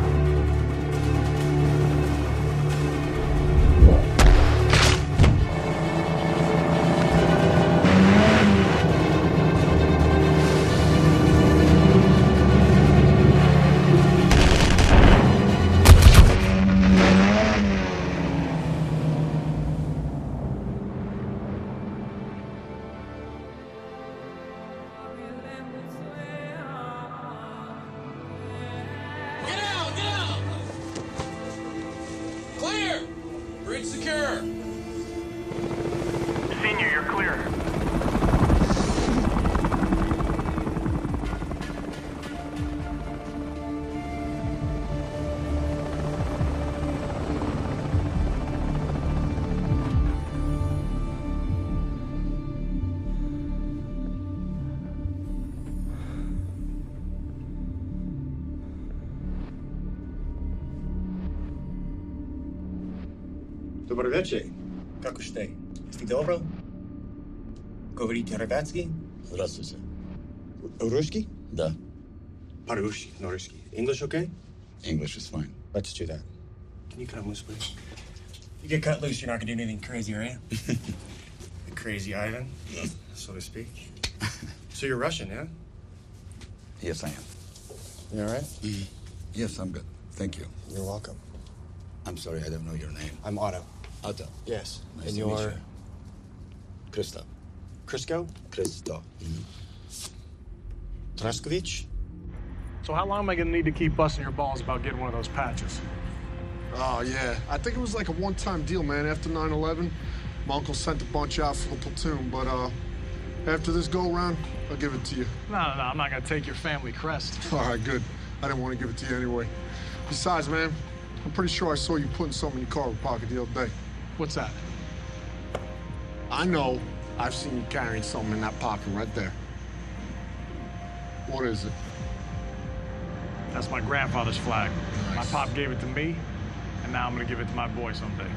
Get out! Get out! Clear! Bridge secure. Senior, you're clear. Добрый вечер. Как уж ты? Ты добро? Говорите ребятский? Здравствуйте. Русский? Да. По-русски, no русский. English okay? English is fine. Let's do that. Can you cut loose, please? You get cut loose, you're not gonna do anything crazy, are you? The crazy Ivan, so to speak. So you're Russian, yeah? Yes, I am. You all right? Yes, I'm good. Thank you. You're welcome. I'm sorry, I don't know your name. I'm Otto. Otto. Yes. Nice And to meet you're you. Christo. Crisco? Christo. Traskovich? So how long am I gonna need to keep busting your balls about getting one of those patches? Oh, yeah. I think it was like a one-time deal, man. After 9/11, my uncle sent a bunch out for the platoon, but after this go-around, I'll give it to you. No, I'm not gonna take your family crest. All right, good. I didn't want to give it to you anyway. Besides, man, I'm pretty sure I saw you putting something in your cargo pocket the other day. What's that? I know. I've seen you carrying something in that pocket right there. What is it? That's my grandfather's flag. My pop gave it to me, and now I'm gonna give it to my boy someday.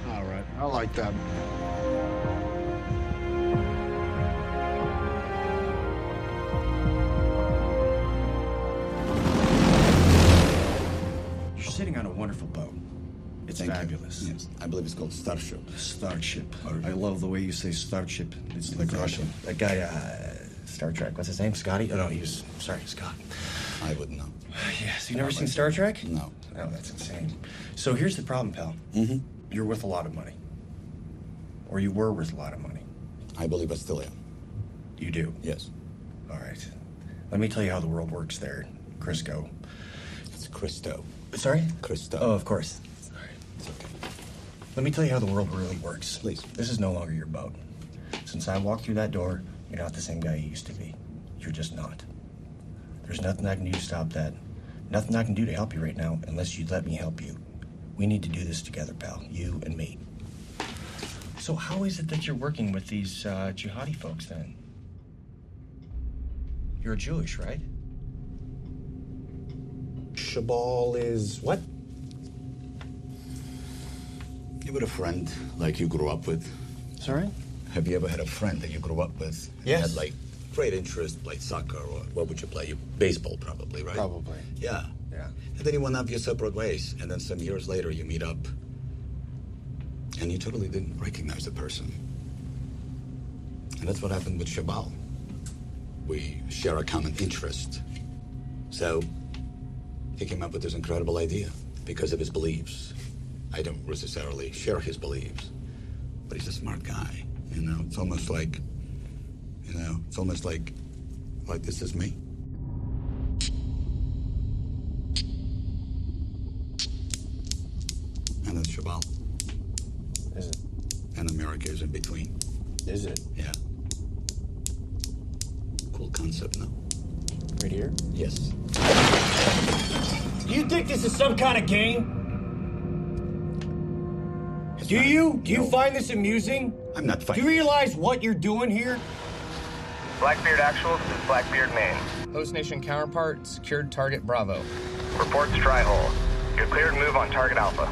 All right, I like that. You're sitting on a wonderful boat. It's Thank you. fabulous. Yes, I believe it's called Starship. Starship. I love the way you say Starship. It's like Exactly. Russian. That guy, Star Trek. What's his name? Scotty? Oh, no, sorry, Scott. I wouldn't know. Yes, you never seen Star Trek? No. Oh, that's insane. So here's the problem, pal. Mm-hmm. You're worth a lot of money. Or you were worth a lot of money. I believe I still am. You do? Yes. All right. Let me tell you how the world works there, Crisco. It's Christo. Sorry? Christo. Oh, of course. It's okay. Let me tell you how the world really works. Please. This is no longer your boat. Since I walked through that door, you're not the same guy you used to be. You're just not. There's nothing I can do to stop that. Nothing I can do to help you right now unless you'd let me help you. We need to do this together, pal. You and me. So how is it that you're working with these jihadi folks, then? You're Jewish, right? Shabal is what? You had a friend like you grew up with? Sorry? Have you ever had a friend that you grew up with? Yes. You had, like, great interest, played soccer, or what would you play? Baseball, probably, right? Probably. Yeah. Yeah. And then you went off your separate ways, and then some years later you meet up, and you totally didn't recognize the person. And that's what happened with Shabal. We share a common interest. So he came up with this incredible idea because of his beliefs. I don't necessarily share his beliefs, but he's a smart guy. You know, it's almost like, like this is me. And that's Shabal. Is it? And America is in between. Is it? Yeah. Cool concept, no? Right here? Yes. You think this is some kind of game? Do you find this amusing? I'm not Do fighting. you realize what you're doing here? Blackbeard Actual, this is Blackbeard Maine. Host Nation counterpart, secured target Bravo. Reports dry hole. You're cleared to move on target Alpha.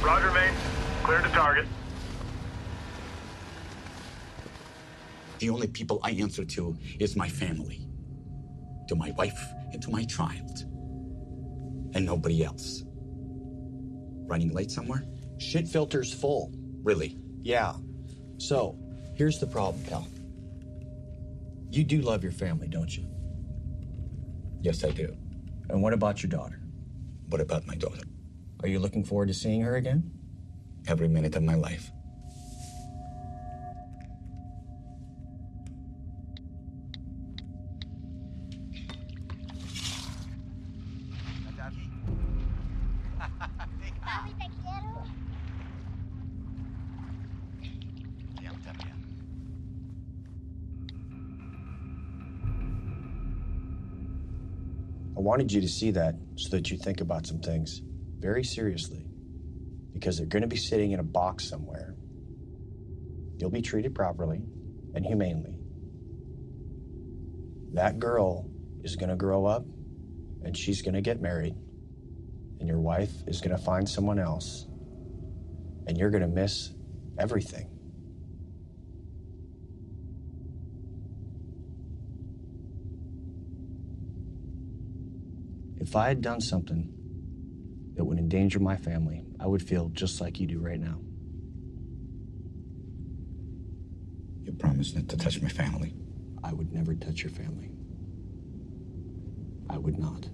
Roger, Maine. Cleared to target. The only people I answer to is my family. To my wife and to my child. And nobody else. Running late somewhere? Shit filter's full. Really? Yeah. So, here's the problem, pal. You do love your family, don't you? Yes, I do. And what about your daughter? What about my daughter? Are you looking forward to seeing her again? Every minute of my life. I wanted you to see that so that you think about some things very seriously. Because they're going to be sitting in a box somewhere. You'll be treated properly and humanely. That girl is going to grow up and she's going to get married. And your wife is going to find someone else. And you're going to miss everything. If I had done something that would endanger my family, I would feel just like you do right now. You promised not to touch my family. I would never touch your family. I would not.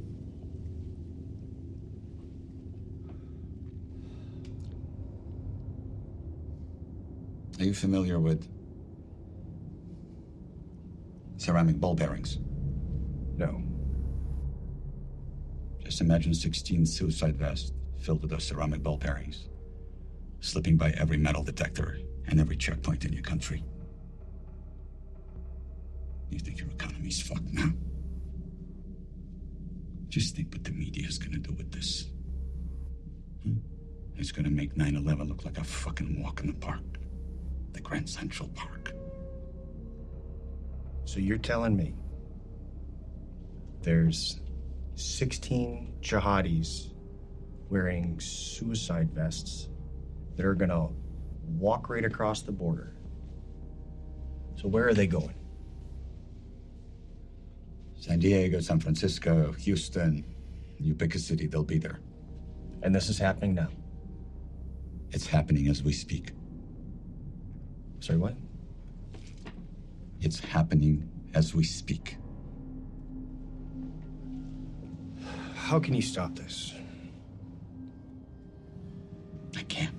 Are you familiar with ceramic ball bearings? No. Just imagine 16 suicide vests filled with those ceramic ball bearings, slipping by every metal detector and every checkpoint in your country. You think your economy's fucked now? Just think what the media is gonna do with this. It's gonna make 9/11 look like a fucking walk in the park. The Grand Central Park. So you're telling me there's 16 jihadis wearing suicide vests that are gonna walk right across the border. So where are they going? San Diego, San Francisco, Houston. You pick a city, they'll be there. And this is happening now? It's happening as we speak. Sorry, what? It's happening as we speak. How can you stop this? I can't.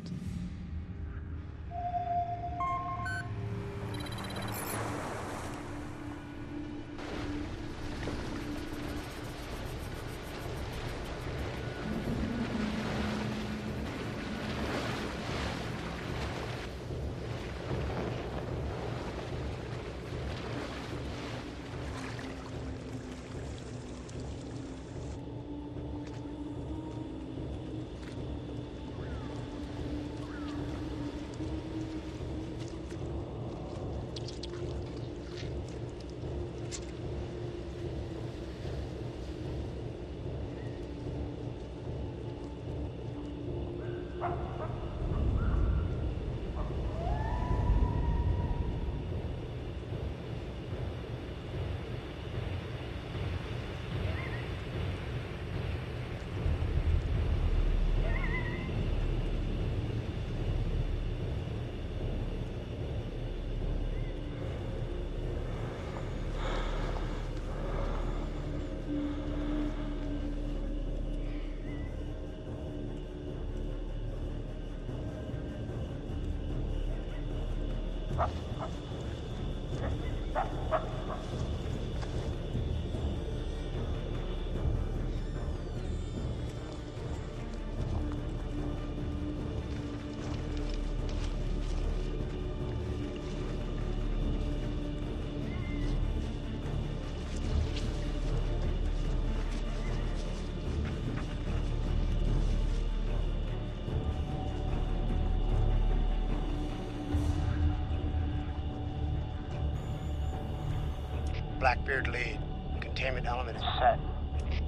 Blackbeard lead. Containment element is set.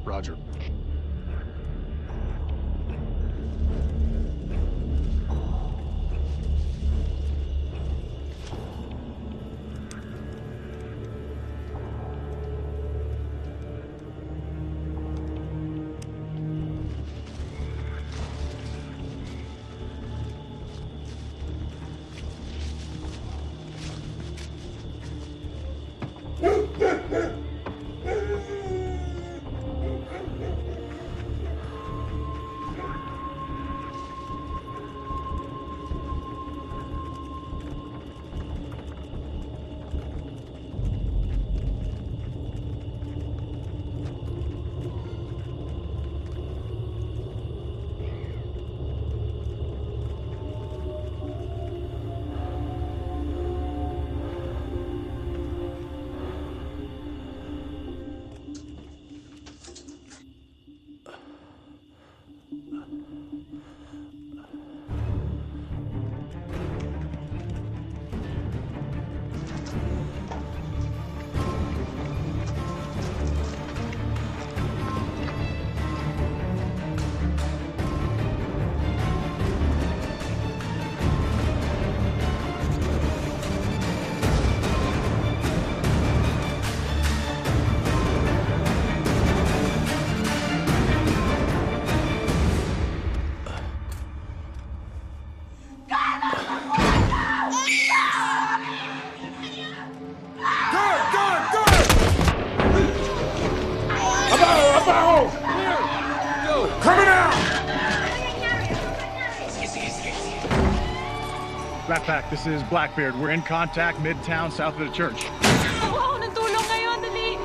Roger. Rat Pack, this is Blackbeard. We're in contact midtown south of the church. Wow, ng tulong ngayon, dali!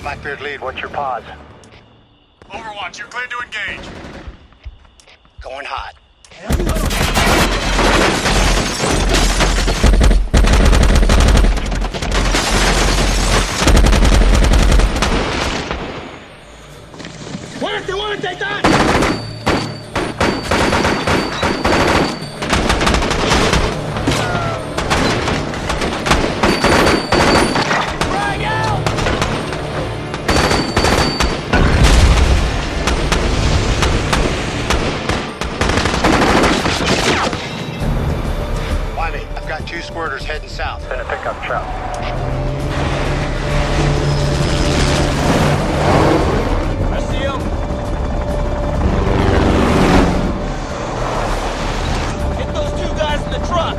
Blackbeard lead, what's your pause? Overwatch, you're cleared to engage. Going hot. ¡Muévete, Tan! I've got 2 squirters heading south. Send a pickup truck. I see him. Hit those 2 guys in the truck.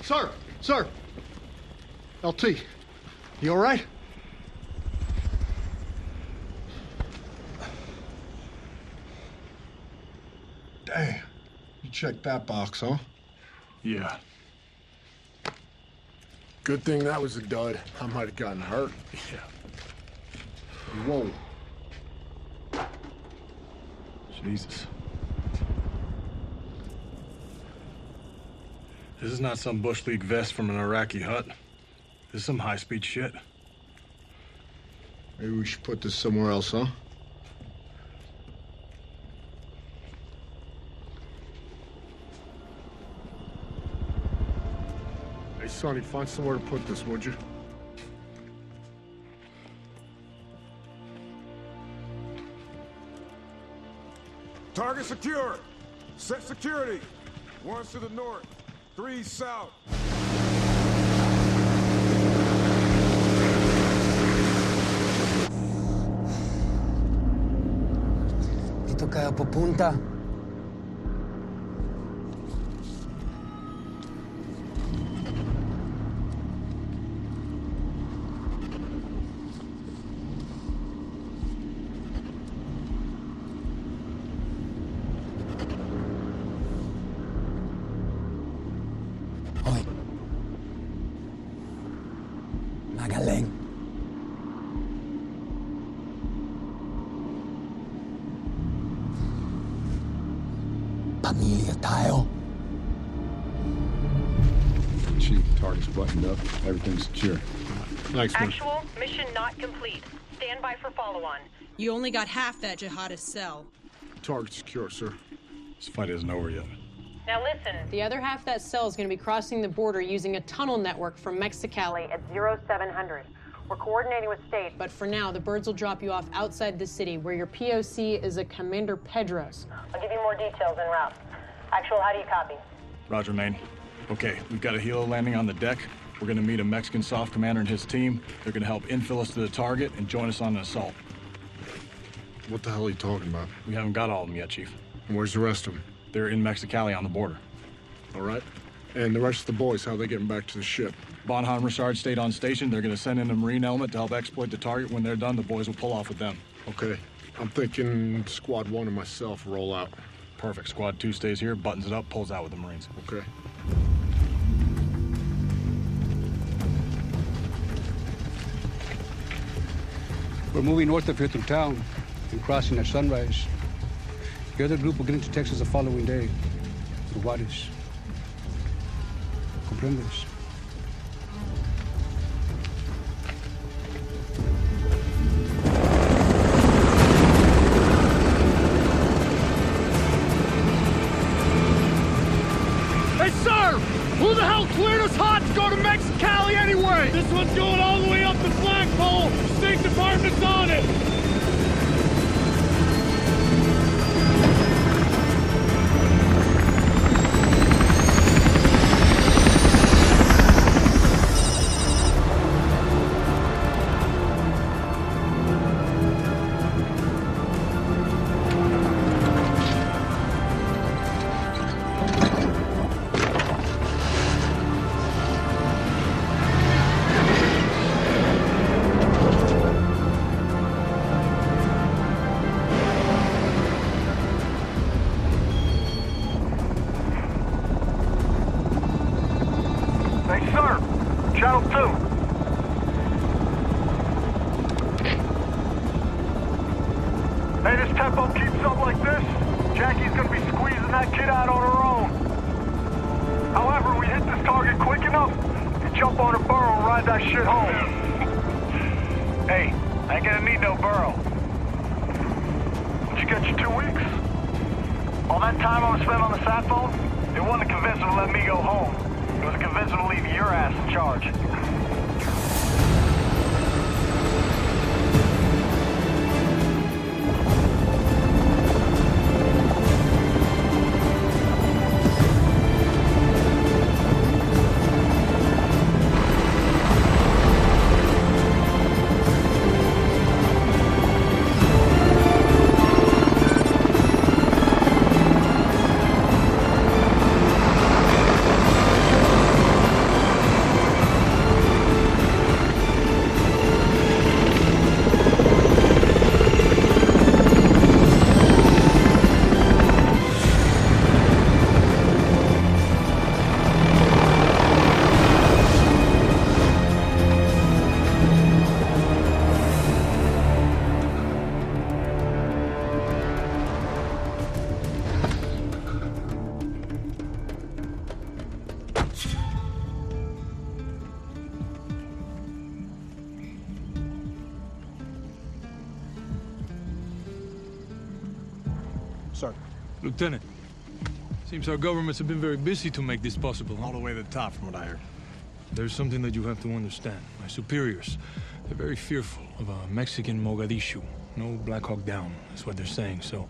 Sir! Sir! LT, you all right? Damn. You checked that box, huh? Yeah. Good thing that was a dud. I might have gotten hurt. Yeah. Whoa. Jesus. This is not some Bush League vest from an Iraqi hut. This is some high-speed shit. Maybe we should put this somewhere else, huh? Hey, Sonny, find somewhere to put this, would you? Target secure. Set security. 1's to the north, 3 south. Dito kayo pupunta. Magaling. Pamilya tayo. Chief, target's buttoned up. Everything's secure. Thanks, man. Actual, mission not complete. Stand by for follow-on. You only got half that jihadist cell. Target secure, sir. This fight isn't over yet. Now listen. The other half of that cell is going to be crossing the border using a tunnel network from Mexicali At 0700. We're coordinating with state. But for now, the birds will drop you off outside the city, where your POC is a Commander Pedros. I'll give you more details en route. Actual, how do you copy? Roger, Maine. Okay, we've got a helo landing on the deck. We're gonna meet a Mexican soft commander and his team. They're gonna help infill us to the target and join us on an assault. What the hell are you talking about? We haven't got all of them yet, Chief. And where's the rest of them? They're in Mexicali on the border. All right. And the rest of the boys, how are they getting back to the ship? Bonham Richard stayed on station. They're gonna send in a Marine element to help exploit the target. When they're done, the boys will pull off with them. Okay. I'm thinking Squad 1 and myself roll out. Perfect. Squad 2 stays here, buttons it up, pulls out with the Marines. Okay. We're moving north of here through town and crossing at sunrise. The other group will get into Texas the following day. To Juarez. ¿Comprendes? Hey, sir! Who the hell cleared us hot to go to Mexicali anyway? This one's going all the way up the flagpole. State Department's on it. Lieutenant, seems our governments have been very busy to make this possible. All the way to the top, from what I heard. There's something that you have to understand. My superiors, they're very fearful of a Mexican Mogadishu. No Black Hawk Down, is what they're saying, so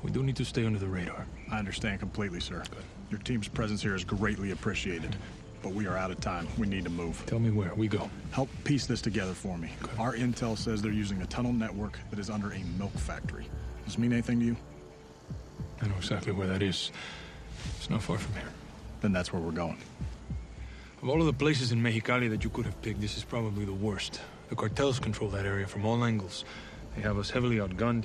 we do need to stay under the radar. I understand completely, sir. Good. Your team's presence here is greatly appreciated. But we are out of time. We need to move. Tell me where. We go. Help piece this together for me. Good. Our intel says they're using a tunnel network that is under a milk factory. Does this mean anything to you? I know exactly where that is. It's not far from here. Then that's where we're going. Of all of the places in Mexicali that you could have picked, this is probably the worst. The cartels control that area from all angles. They have us heavily outgunned.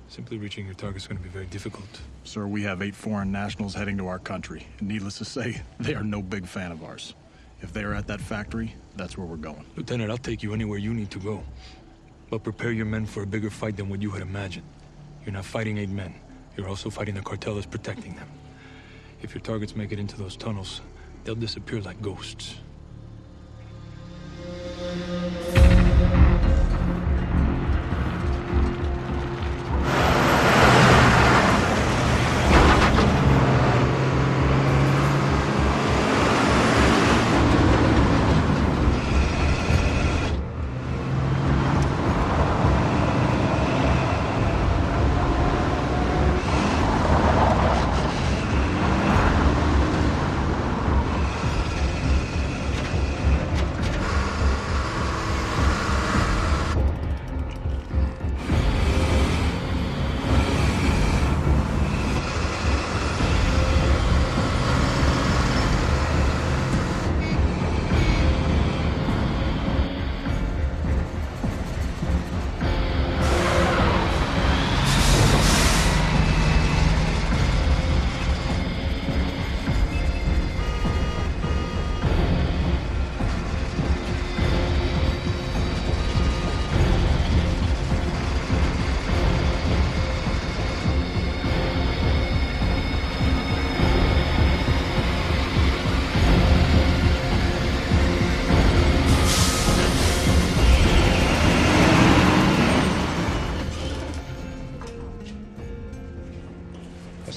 Simply reaching your target's going to be very difficult. Sir, we have 8 foreign nationals heading to our country. And needless to say, they are no big fan of ours. If they are at that factory, that's where we're going. Lieutenant, I'll take you anywhere you need to go. But prepare your men for a bigger fight than what you had imagined. You're not fighting 8 men. You're also fighting the cartel that's protecting them. If your targets make it into those tunnels, they'll disappear like ghosts.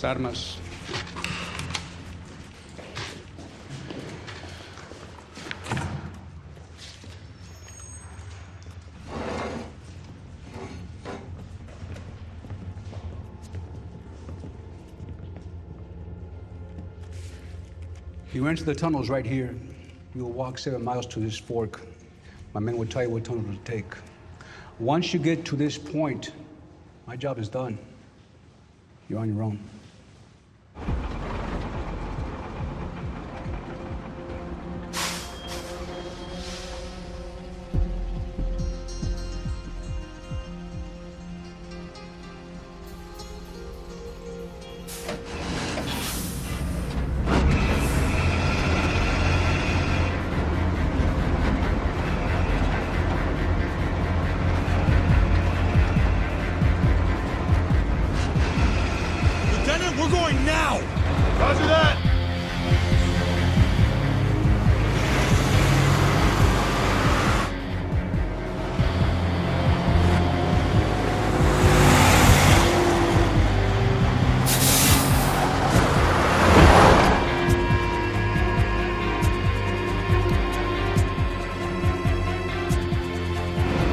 Armas. You enter the tunnels right here. You'll walk 7 miles to this fork. My men will tell you what tunnel to take. Once you get to this point, my job is done. You're on your own. We're going now! Roger that!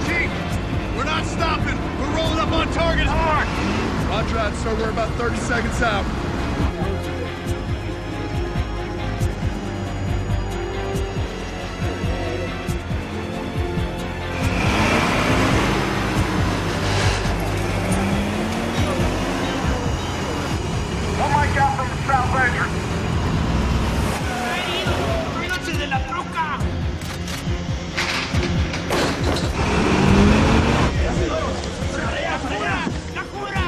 Chief, we're not stopping. We're rolling up on target hard. Roger that, sir. We're about 30 seconds out. One mic out from the south entrance. ¡Cuídense de la troca! ¡La jura!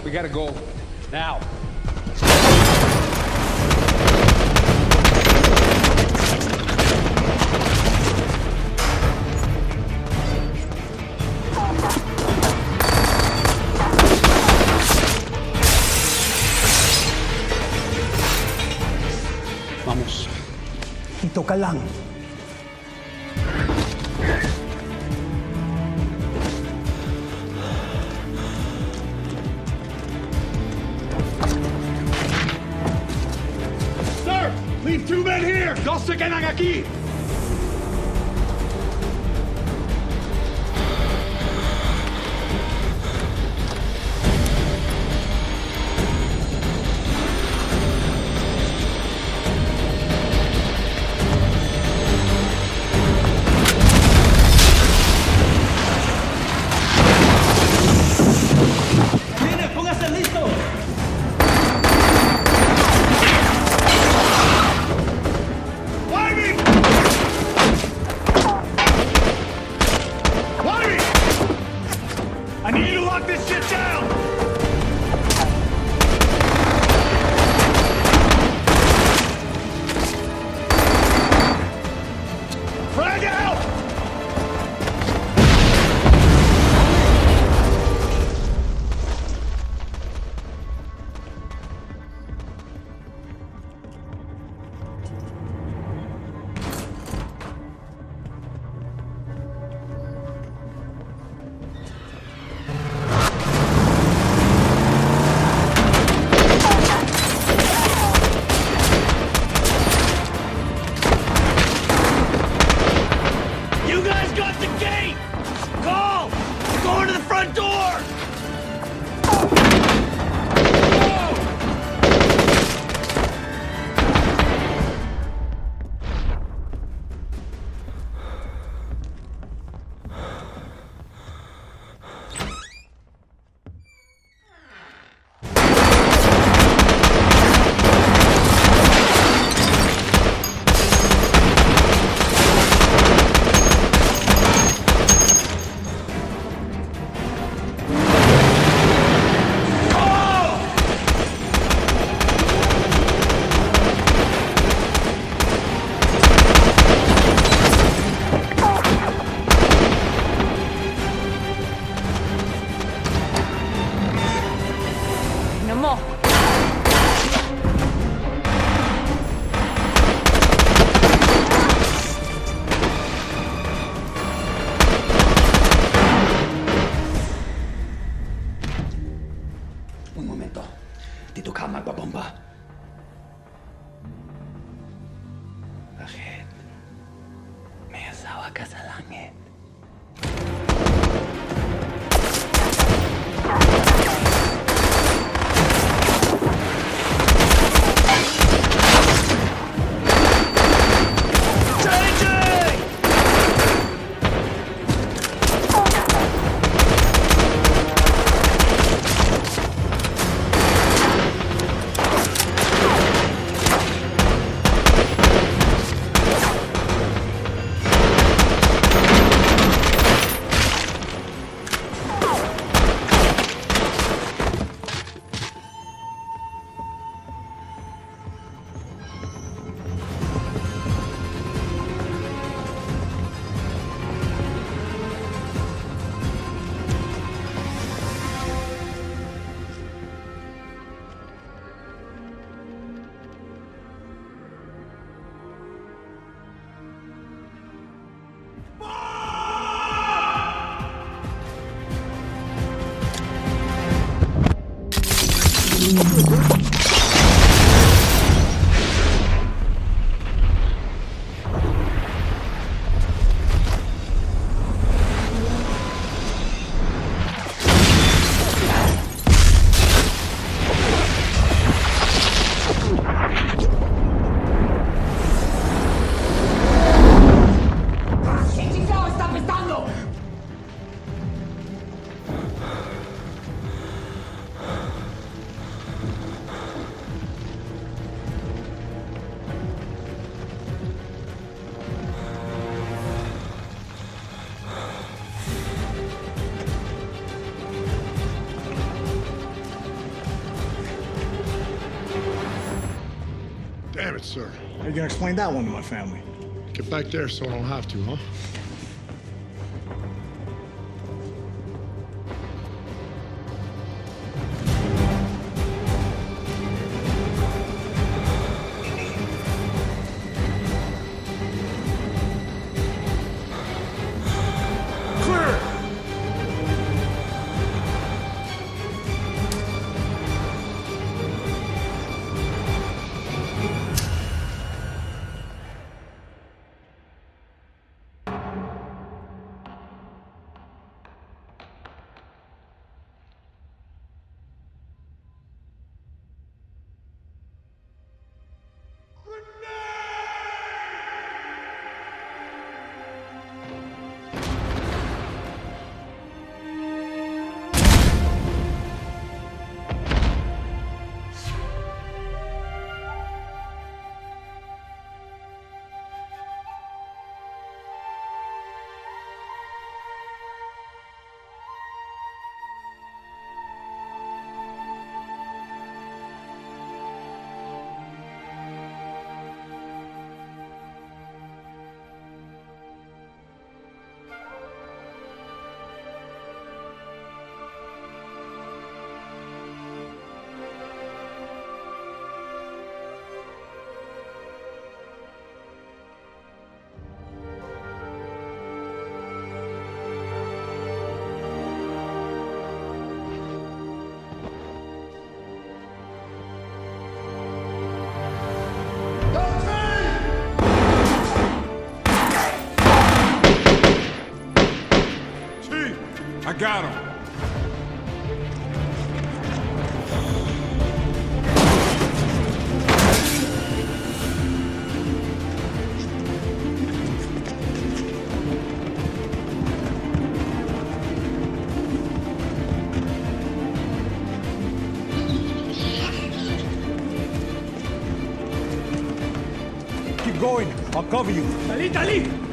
We gotta go. Now. Vamos. Dito ka lang. Sir! Leave 2 men here! Dos se quedan aquí! I need you to lock this shit down! Frag out! You guys got the gate! Call! Go into the front door! Un momento. Dito ka magbabomba. Bakit? May asawa ka sa langit. right, sir. How you gonna explain that one to my family? Get back there so I don't have to, huh? I got him. Keep going. I'll cover you. Dali, dali!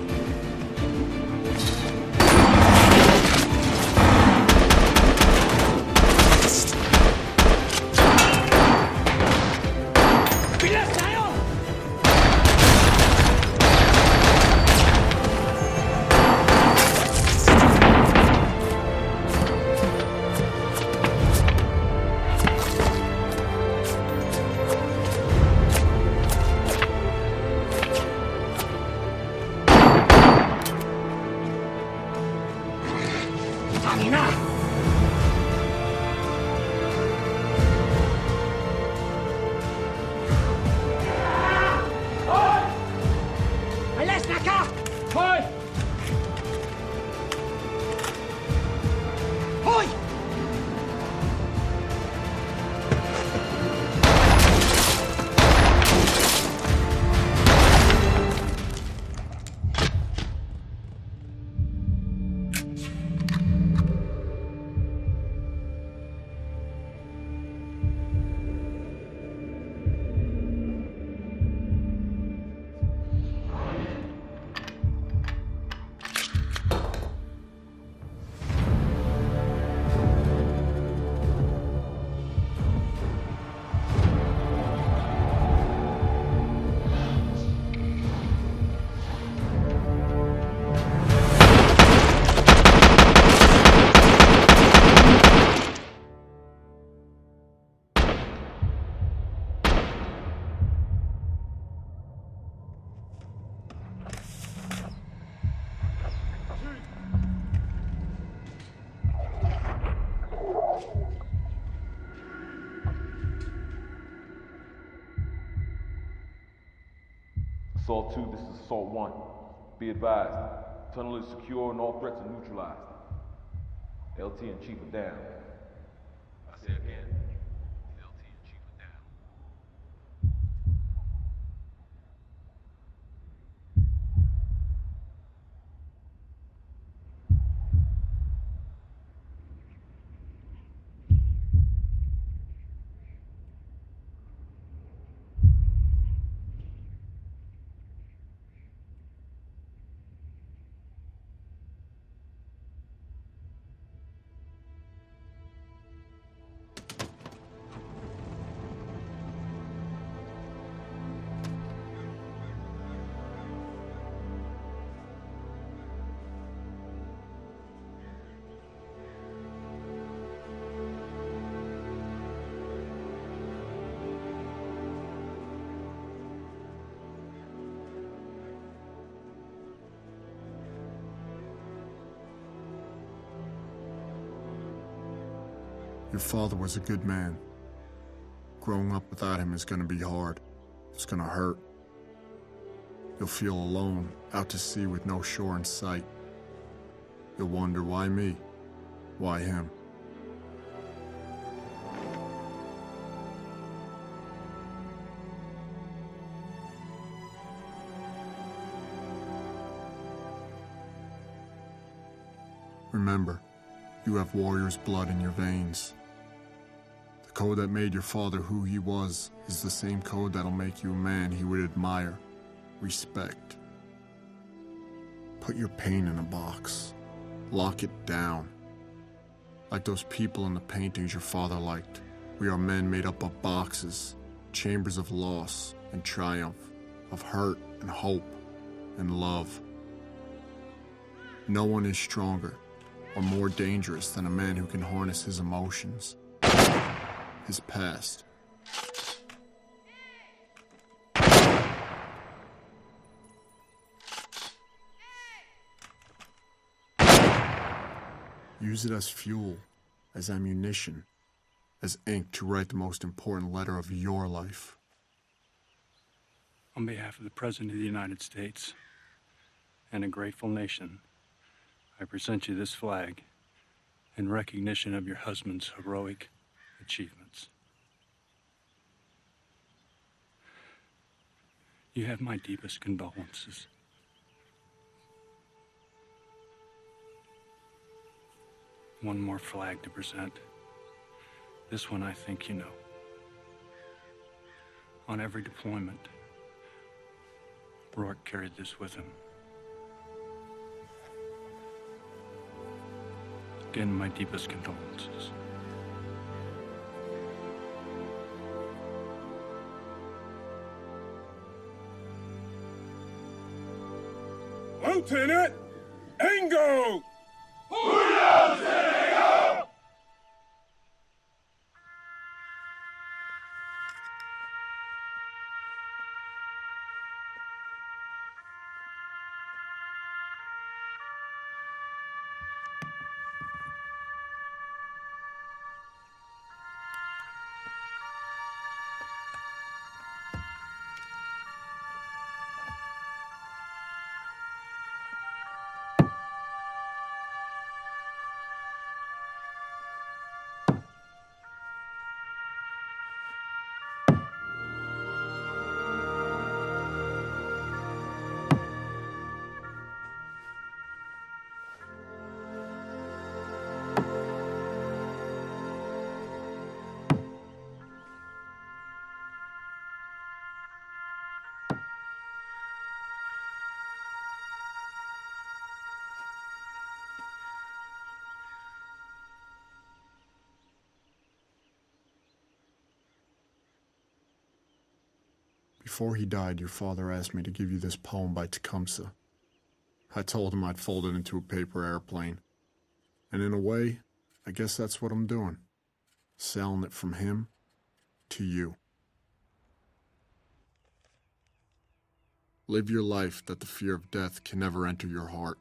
Assault 2, this is Assault 1. Be advised, tunnel is secure and all threats are neutralized. LT and Chief are down. I say again, LT and Chief are down. Your father was a good man. Growing up without him is gonna be hard. It's gonna hurt. You'll feel alone, out to sea with no shore in sight. You'll wonder, why me? Why him? Remember, you have warrior's blood in your veins. The code that made your father who he was is the same code that'll make you a man he would admire, respect. Put your pain in a box. Lock it down. Like those people in the paintings your father liked, we are men made up of boxes, chambers of loss and triumph, of hurt and hope and love. No one is stronger or more dangerous than a man who can harness his emotions, his past. Use it as fuel, as ammunition, as ink to write the most important letter of your life. On behalf of the President of the United States and a grateful nation, I present you this flag in recognition of your husband's heroic achievements. You have my deepest condolences. One more flag to present. This one I think you know. On every deployment, Rourke carried this with him. Again, my deepest condolences. Lieutenant Engo! Before he died, your father asked me to give you this poem by Tecumseh. I told him I'd fold it into a paper airplane. And in a way, I guess that's what I'm doing. Selling it from him to you. Live your life that the fear of death can never enter your heart.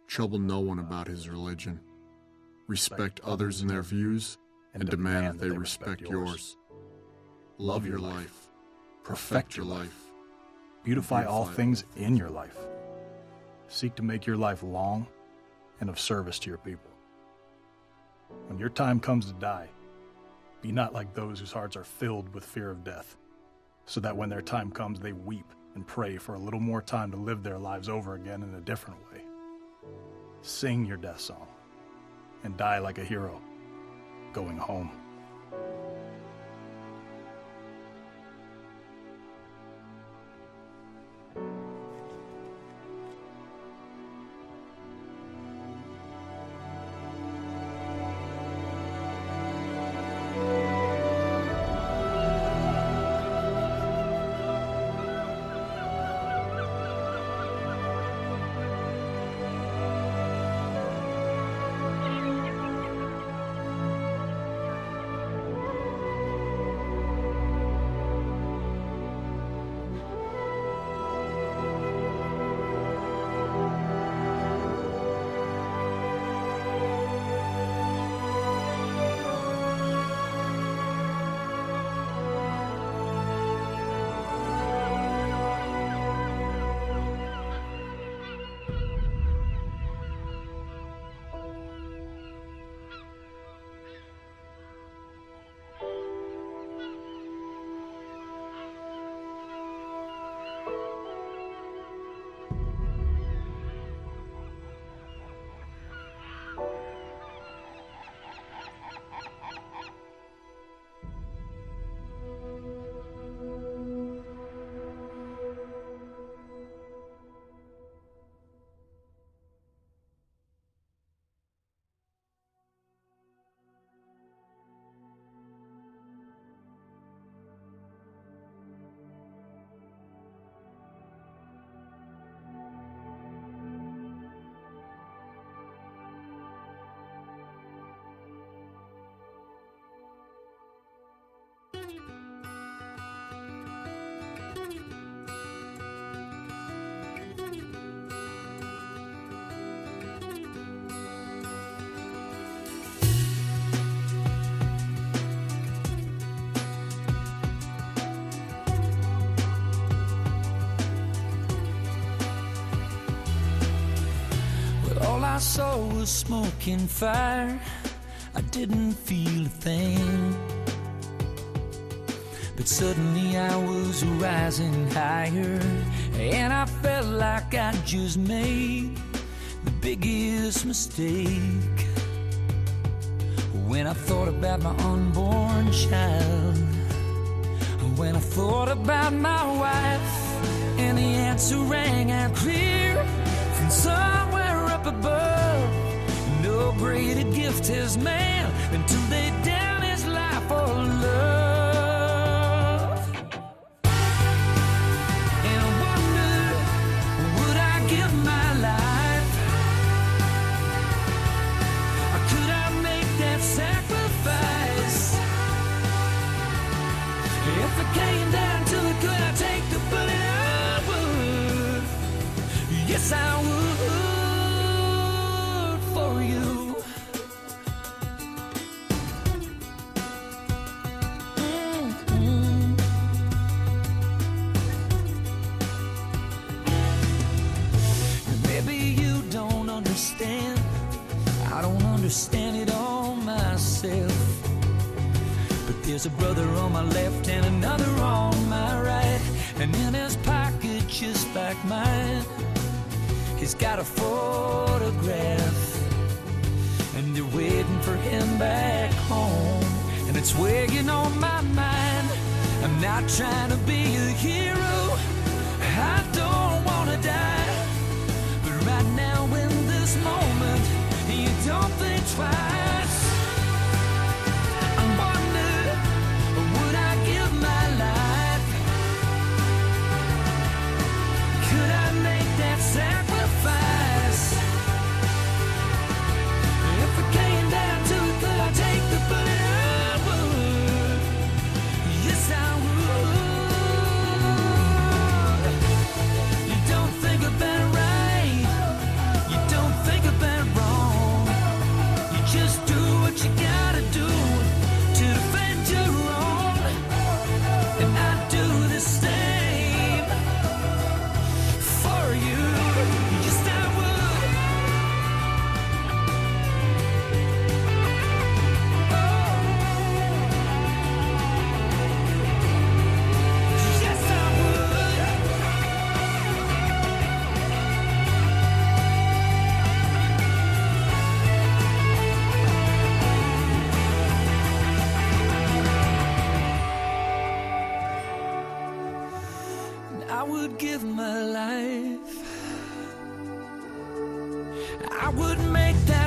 Trouble no one about his religion. Respect others and their views, and demand that they respect yours. Love your life. Perfect your life. Beautify all things in your life. Seek to make your life long and of service to your people. When your time comes to die, be not like those whose hearts are filled with fear of death, so that when their time comes, they weep and pray for a little more time to live their lives over again in a different way. Sing your death song and die like a hero, going home. saw was smoke and fire. I didn't feel a thing. But suddenly I was rising higher, and I felt like I just made the biggest mistake. When I thought about my unborn child, when I thought about my wife, and the answer rang out clear from somewhere up above. No greater gift has man than to lay down his life for love. And I wonder, would I give my life? Or could I make that sacrifice? If it came down to it, could I take the bullet? I would. Yes, I would for you. Maybe you don't understand. I don't understand it all myself. But there's a brother on my left and another on my right, and in his pocket just like mine, he's got a photograph, and they're waiting for him back home. And it's weighing on my mind. I'm not trying to be a hero, I don't wanna die, but right now in this moment, you don't think twice. I wonder, would I give my life? Could I make that sacrifice? If it came down to it, could I take the bullet? I would. Yes, I would. You don't think about it right. You don't think about it wrong. You just do what you gotta do to defend your own. And I do the same for you. Yes, I would. Yes, I would. I would give my life. I would make that